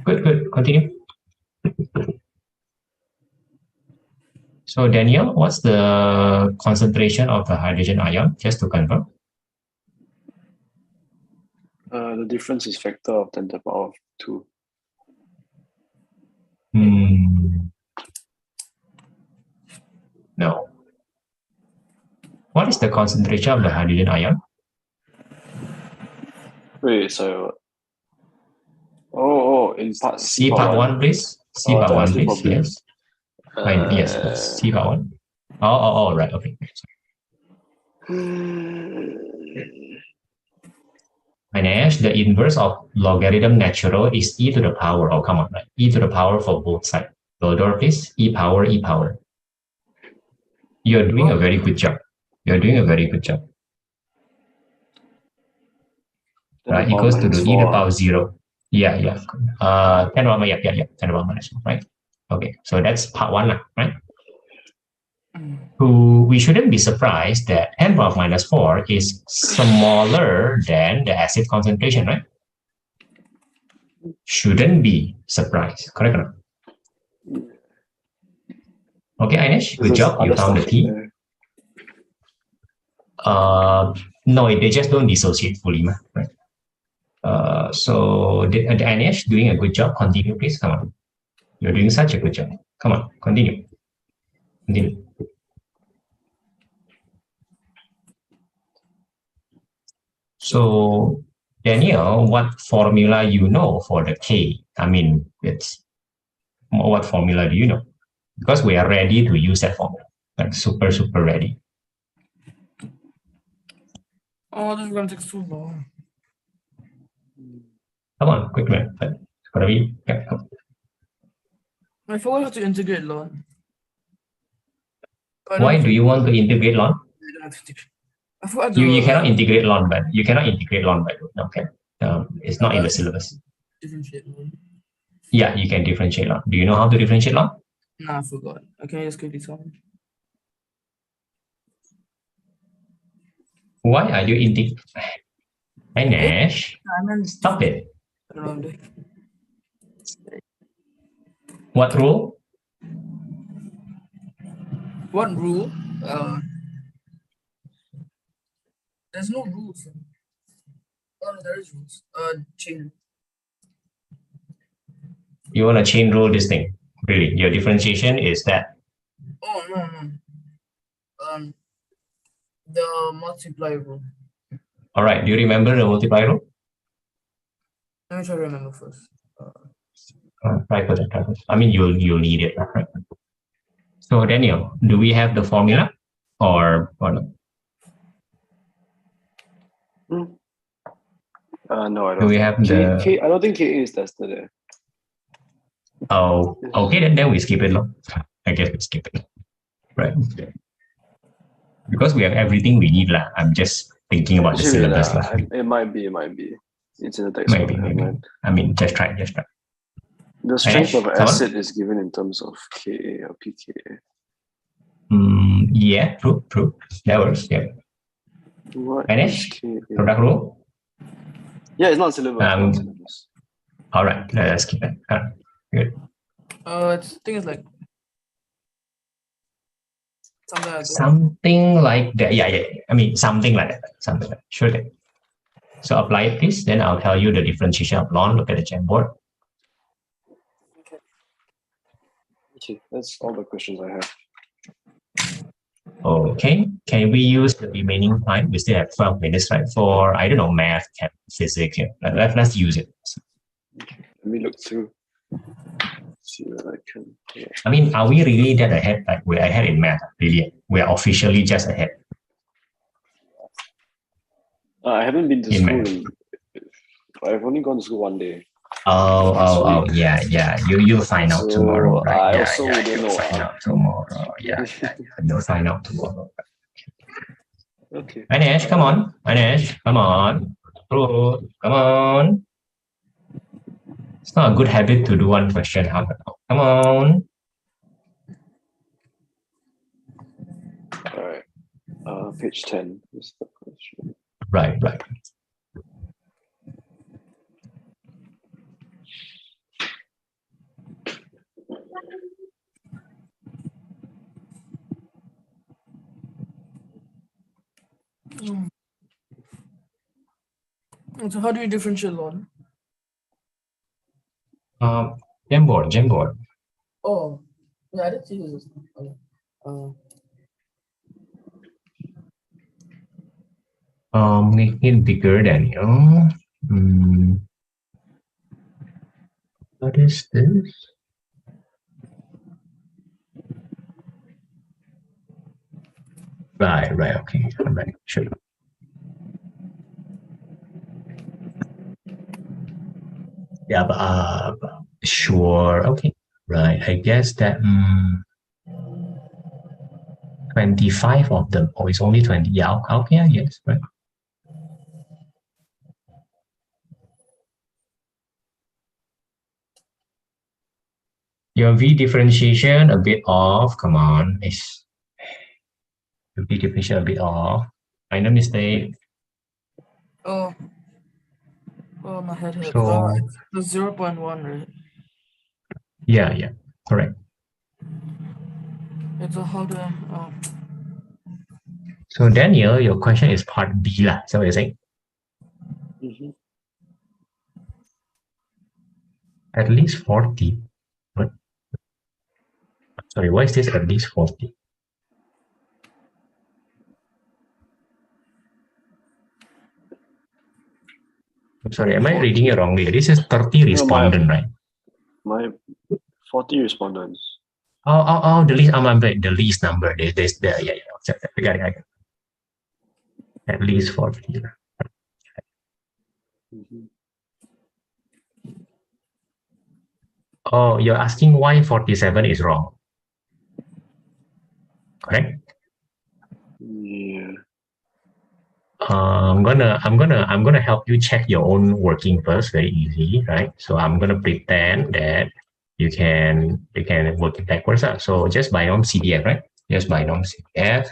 Good. Continue. So Daniel, what's the concentration of the hydrogen ion? Just to confirm. The difference is factor of 10 to the power of 2. No. What is the concentration of the hydrogen ion? Wait, sorry, what? Oh, in part C part 1, please. C part 1, please. Yes. Yes, C part 1. Oh, right. Okay. Ainesh, the inverse of logarithm natural is e to the power. Oh, come on, right? E to the power for both sides. Lower, please. E power. You're doing a very good job. Right? Equals to the e to the power 0. Yeah. 10 to the 10 to the minus 4, right? Okay, so that's part 1, right? We shouldn't be surprised that 10 to the minus 4 is smaller than the acid concentration, right? Shouldn't be surprised, correct or not? Okay, Ainesh, good job. You found the T. No, they just don't dissociate fully, right? So Anish, doing a good job. Continue, please. Come on. You're doing such a good job. Come on, continue. Continue. So Daniel, what formula you know for the K? I mean, it's what formula do you know? Because we are ready to use that formula. Like super, super ready. Oh, this is gonna take so long. Come on, quick man. It's gonna be. Yeah, come. I forgot how to integrate lon. Why do you want to integrate lon? I forgot You cannot integrate lon, but you cannot integrate lon by okay. It's not in the syllabus. differentiate lon. Yeah, you can differentiate lon. Do you know how to differentiate lon? Nah, I forgot. Okay, just quickly tell me. Why are you integrating? Hey Nash, stop it. What rule? What rule? There's no rules. Oh, no, there is rules. Chain. You want to chain rule this thing? Really? Your differentiation is that? Oh no. The multiply rule. All right. Do you remember the multiply rule? Let me try to remember first. Try for that. I mean, you'll need it, right? So Daniel, do we have the formula or no? No, I don't. Do we have the? K, I don't think KA is tested there. Oh, okay. Then we skip it. I guess we skip it. Right. Because we have everything we need, lah. I'm just thinking about the syllabus. It might be. It's in the textbook. Maybe. I mean, just try. The strength of acid is given in terms of Ka or pKa. Yeah, true. That works. Yeah. Finish? Product rule? Yeah, it's not syllabus. All right, let's keep it. Good. I think it's like something like that. Yeah. I mean, something like that. Sure thing. So apply it, please. Then I'll tell you the differentiation of ln. Look at the Jamboard. Okay, that's all the questions I have. Okay, can we use the remaining time? We still have 12 minutes, right? For, I don't know, math, chem, physics. Yeah. Let's use it. Okay, let me look through. See what I can. Yeah. I mean, are we really that ahead? Like we're ahead in math, really? We're officially just ahead. I haven't been to school. I've only gone to school one day. Oh, yeah. You'll find out tomorrow, right? I also don't know. Find out tomorrow. Yeah. You'll find out tomorrow. Okay. Anish, come on. Come on. It's not a good habit to do one question. Come on. All right. Page 10 is the question. Right. So how do you differentiate ln? Jamboard. Oh, yeah, I didn't see this. Make it bigger, Daniel. What is this? Right, okay. All right, sure. Yeah, but sure, okay. Right, I guess that 25 of them. Oh, it's only 20. Yeah, okay, yes, right. Your V differentiation a bit off. Come on, it's your V differentiation a bit off. Minor mistake. Oh, my head hurts. So it's 0.1, right? Yeah, correct. It's a how do I? So Daniel, your question is part B lah. So what you're saying? At least 40. What? Sorry, why is this at least 40? I'm sorry, am I reading it wrongly? This is 30 respondent, right? My 40 respondents. Oh, the least, the least number. There's the, yeah, I got it. At least 40. Mhm. Oh, you're asking why 47 is wrong. Correct? Yeah. I'm gonna help you check your own working first, very easy, right? So I'm gonna pretend that you can work it backwards. So just binom CDF, right? Just binom CDF,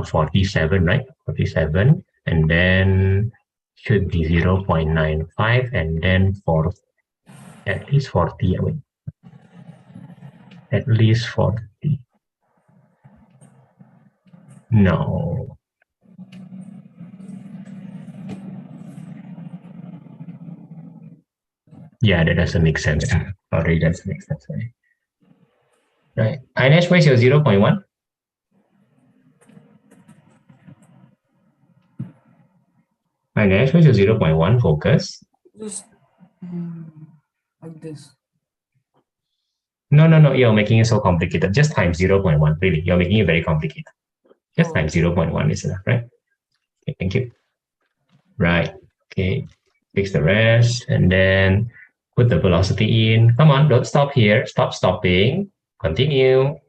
47, right? 47, and then should be 0.95, and then for at least 40, wait, at least 40. No. Yeah, that doesn't make sense. Sorry, that doesn't make sense. Right. Ainesh, where's your 0.1? Ainesh, where's your 0.1 focus? Just like this. No, you're making it so complicated. Just times 0.1, really. You're making it very complicated. Just times 0.1 is enough, right? Okay, thank you. Right. Okay. Fix the rest and then put the velocity in. Come on, don't stop here. Stop stopping. Continue.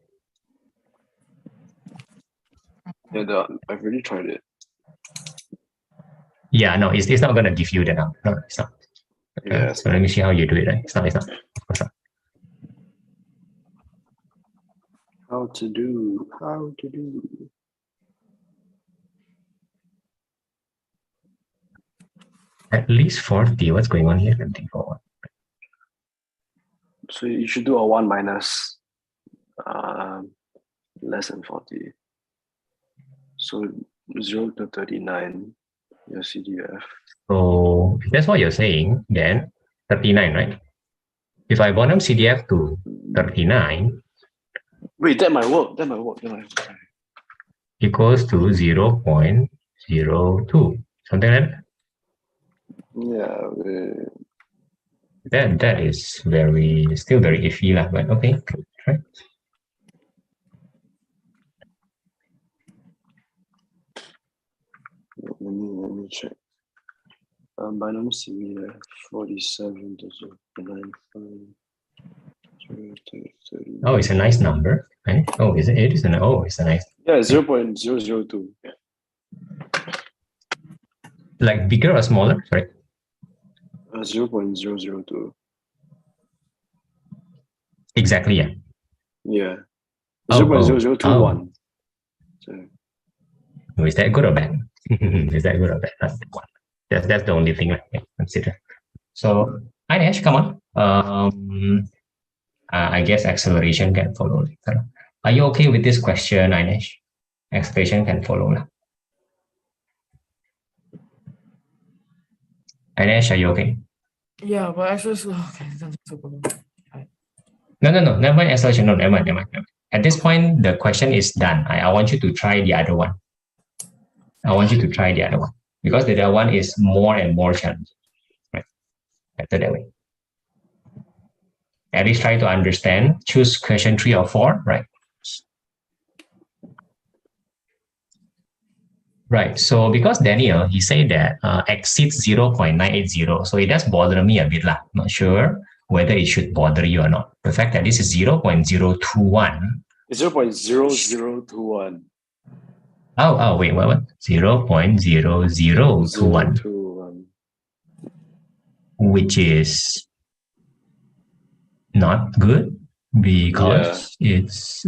Yeah, I've already tried it. Yeah, no, it's not going to give you the number. No, it's not. Yeah. So let me see how you do it. Right? It's not. Of course not. How to do. At least 40. What's going on here? Let me think for one. So you should do a 1 minus less than 40. So 0 to 39, your CDF. So if that's what you're saying, then 39, right? If I bottom CDF to 39, Wait, that might work. equals to 0.02, something like that. Yeah. That is still very iffy, but okay, right? Let me check. Binom CDF 47 to 0.95. Oh, it's a nice number, right? Oh, is it? It is it's a nice. Yeah, 0.002. Like bigger or smaller? Sorry. 0.002. Exactly, yeah. Yeah. Oh, 0.0021. So, is that good or bad? Is that good or bad? That's the only thing I consider. So, Ainesh, come on. I guess acceleration can follow later. Are you okay with this question, Ainesh? Acceleration can follow. Ainesh, are you okay? Yeah, but actually, okay, that's so cool. No, never mind acceleration. No, never mind. At this point, the question is done. I want you to try the other one. Because the other one is more and more challenging. Right? Better that way. At least try to understand. Choose question 3 or 4, right? Right. So because Daniel, he said that exceeds 0.980. So it does bother me a bit. Not sure whether it should bother you or not. The fact that this is 0.021. It's 0.0021. Oh, wait, what? 0.0021. 0.021. Which not good because because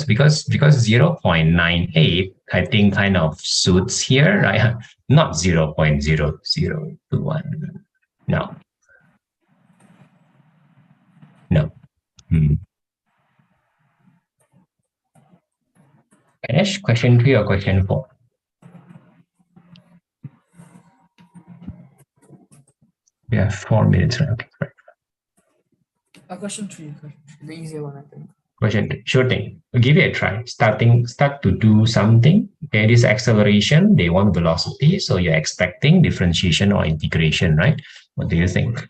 0.98 I think kind of suits here, right? Not 0.0021. No. Finish question 3 or question 4? Yeah, have 4 minutes, right? Okay, right. Question three, the easier one, I think. Question, sure thing. Give it a try. Start to do something. Okay, this acceleration, they want velocity, so you're expecting differentiation or integration, right? What do you think?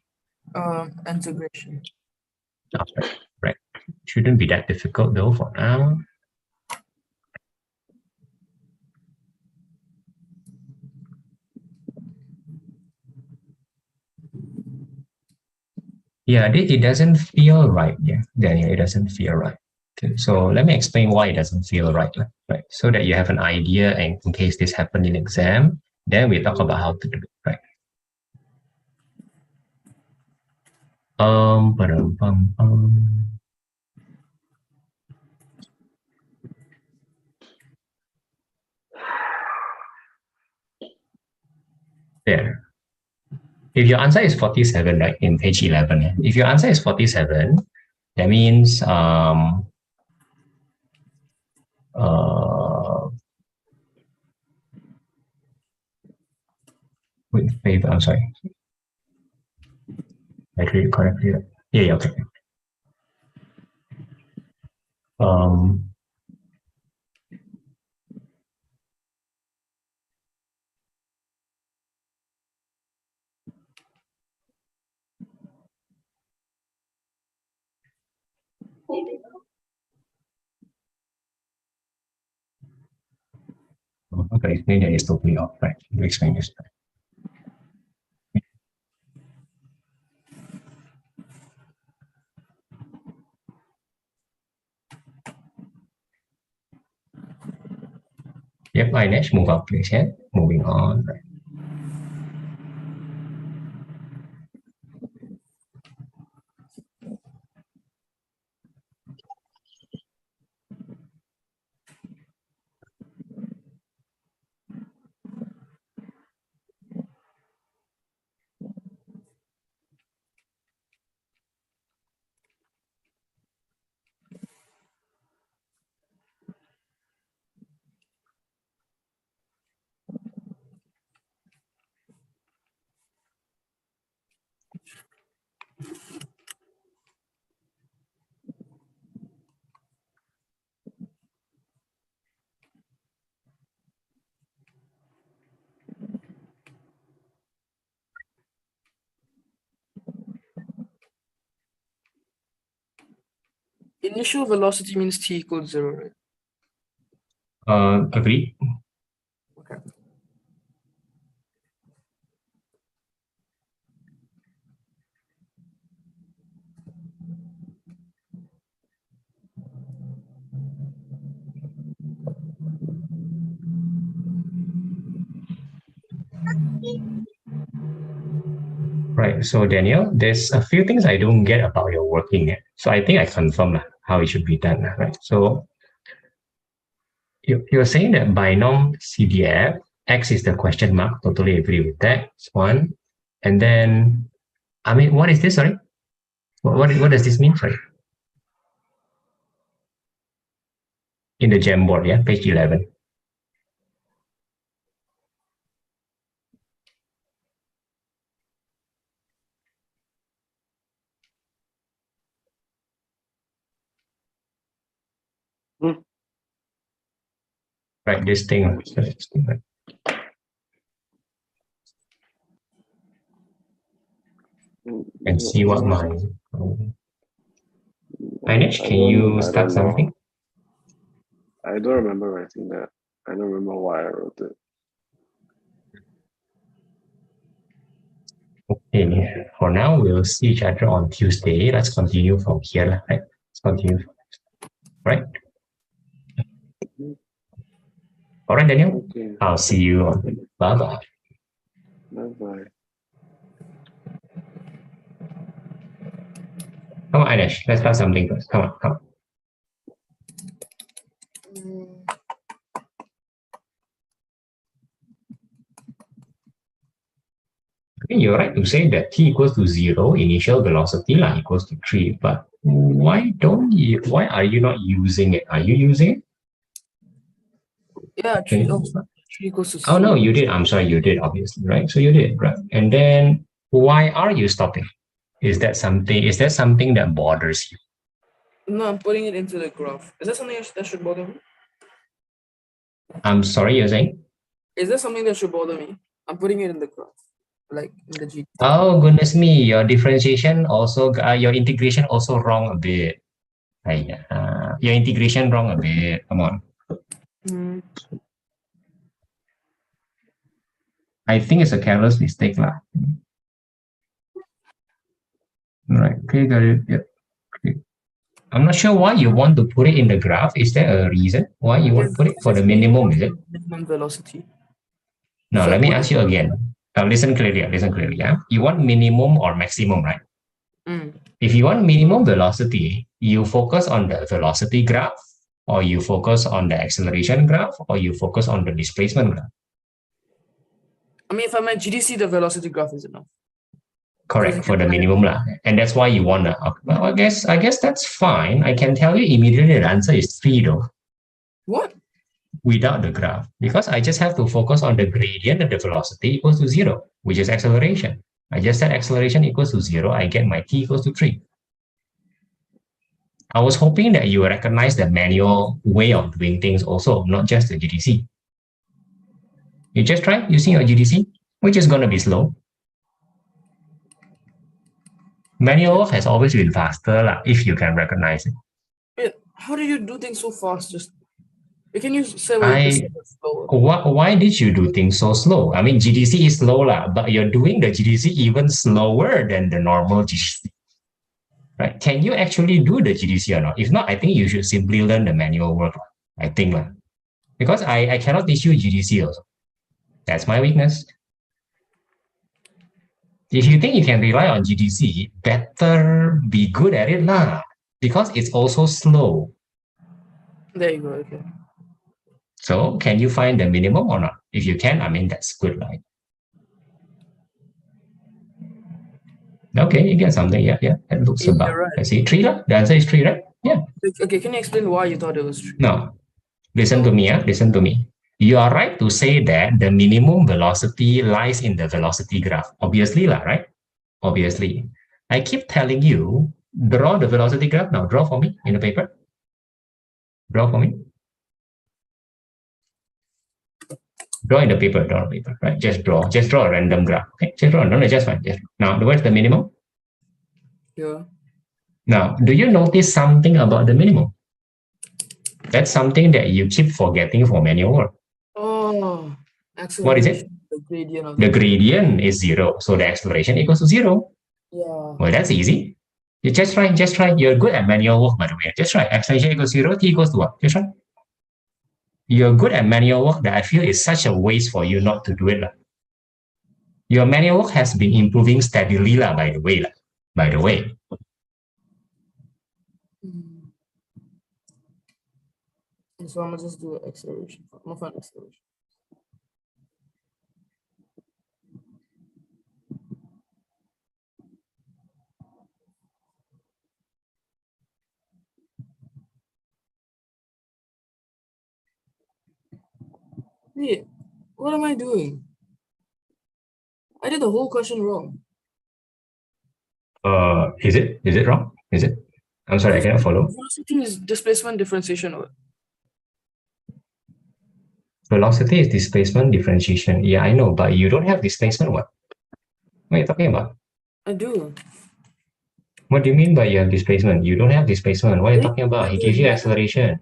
Integration. Right. Shouldn't be that difficult though for now. Yeah, it doesn't feel right. Yeah, Daniel, it doesn't feel right. Okay, so let me explain why it doesn't feel right, right? So that you have an idea, and in case this happened in exam, then we talk about how to do it, right? There. If your answer is 47, right, in page 11, if your answer is 47, that means wait, I'm sorry. I read it correctly. Yeah, okay. Okay, explain that it's totally off, right? You explain this. Yep, Inesh, move up, please. Yeah, moving on. Right. Initial velocity means t equals 0, right? Agree. Okay. Right. So Daniel, there's a few things I don't get about your working. So I think I confirm how it should be done. Right. So you're saying that binom CDF, X is the question mark. Totally agree with that. It's one. And then, I mean, what is this? Sorry. What does this mean? Sorry. In the Jamboard, yeah, page 11. Right, this thing. Right. And see what my Anish, can you start something? I don't remember writing that. I don't remember why I wrote it. Okay, for now, we'll see each other on Tuesday. Let's continue from here, right? Let's continue. Right? All right, Daniel. Okay. I'll see you on. Bye-bye. Bye-bye. Come on, Anish. Let's start something first. Come on, come on. Okay, you're right to say that t equals to 0, initial velocity equals to 3, but why are you not using it? Are you using it? Yeah, 3 equals to 0. Oh no, you did. I'm sorry, you did, obviously, right? So you did, right? And then Why are you stopping? Is that something that bothers you? No, I'm putting it into the graph. Is that something that should bother me? I'm sorry, you're saying? Is that something that should bother me? I'm putting it in the graph, like in the G. Oh, goodness me. Your differentiation also, your integration also wrong a bit. Your integration wrong a bit. Come on. I think it's a careless mistake lah. Right. Okay, got it. Yep. Okay. I'm not sure why you want to put it in the graph. Is there a reason why you want to put it for the minimum? Is it? Minimum velocity. No, So let I me put ask you again. Listen clearly. Listen clearly. Yeah. You want minimum or maximum, right? If you want minimum velocity, you focus on the velocity graph, or you focus on the acceleration graph, or you focus on the displacement graph. I mean, if I'm at GDC, the velocity graph is enough. Correct, for the minimum lah. And that's why you want to. Well, I guess that's fine. I can tell you immediately the answer is 3 though. What? Without the graph, because I just have to focus on the gradient of the velocity equals to 0, which is acceleration. I just said acceleration equals to 0. I get my t equals to 3. I was hoping that you recognize the manual way of doing things also, not just the GDC. You just try using your GDC, which is going to be slow. Manual has always been faster if you can recognize it. Wait, how do you do things so fast? Just can you say what slower? Why did you do things so slow? I mean, GDC is slow, but you're doing the GDC even slower than the normal GDC. Right? Can you actually do the GDC or not? If not, I think you should simply learn the manual work. I think, because I cannot teach you GDC also. That's my weakness. If you think you can rely on GDC, better be good at it because it's also slow. There you go. Okay. So can you find the minimum or not? If you can, I mean, that's good, right? Okay, you get something. Yeah. That looks about. Right. I see 3 lah. The answer is 3, right? Yeah. Okay, can you explain why you thought it was 3? No. Listen to me. Listen to me. You are right to say that the minimum velocity lies in the velocity graph. Obviously, right? Obviously. I keep telling you, draw the velocity graph now. Draw for me in the paper. Draw for me. Draw in the paper, right? Just draw a random graph. Okay, just draw. No, just fine. Now, where's the minimum? Yeah. Now, do you notice something about the minimum? That's something that you keep forgetting for manual work. Oh, what is it? The gradient of the gradient is 0, so the acceleration equals to 0. Yeah. Well, that's easy. You just try. You're good at manual work, by the way. Just try. Acceleration equals 0, t equals to what? Just try. You're good at manual work that I feel is such a waste for you not to do it. Your manual work has been improving steadily, by the way. By the way. So I'm gonna just do acceleration. I'm gonna find acceleration. Wait, what am I doing? I did the whole question wrong. Is it wrong? Is it? I'm sorry, I cannot follow. Velocity is displacement differentiation. Velocity is displacement differentiation. Yeah, I know, but you don't have displacement. What are you talking about? I do. What do you mean by you have displacement? You don't have displacement. What are you talking about? He gives you acceleration.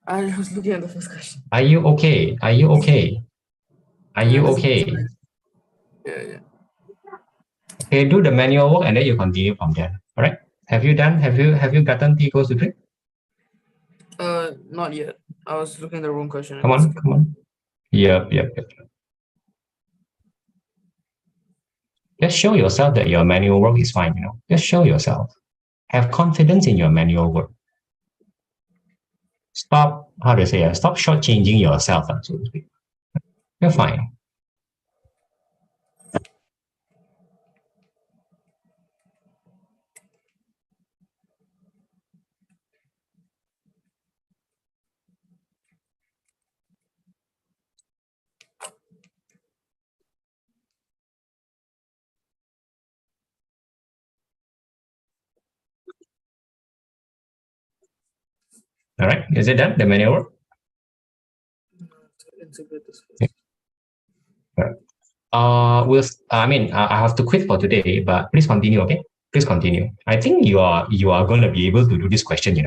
I was looking at the first question. Are you okay? Are you okay? Are you okay? Yeah. Okay, do the manual work and then you continue from there. All right. Have you gotten t equals to 3? Not yet. I was looking at the wrong question. Come on. Yep. Just show yourself that your manual work is fine, Just show yourself. Have confidence in your manual work. Stop shortchanging yourself, so to speak. You're fine. All right, is it done, the maneuver? So integrate this first. I have to quit for today, but please continue, okay? Please continue. I think you are going to be able to do this question,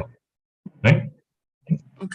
right?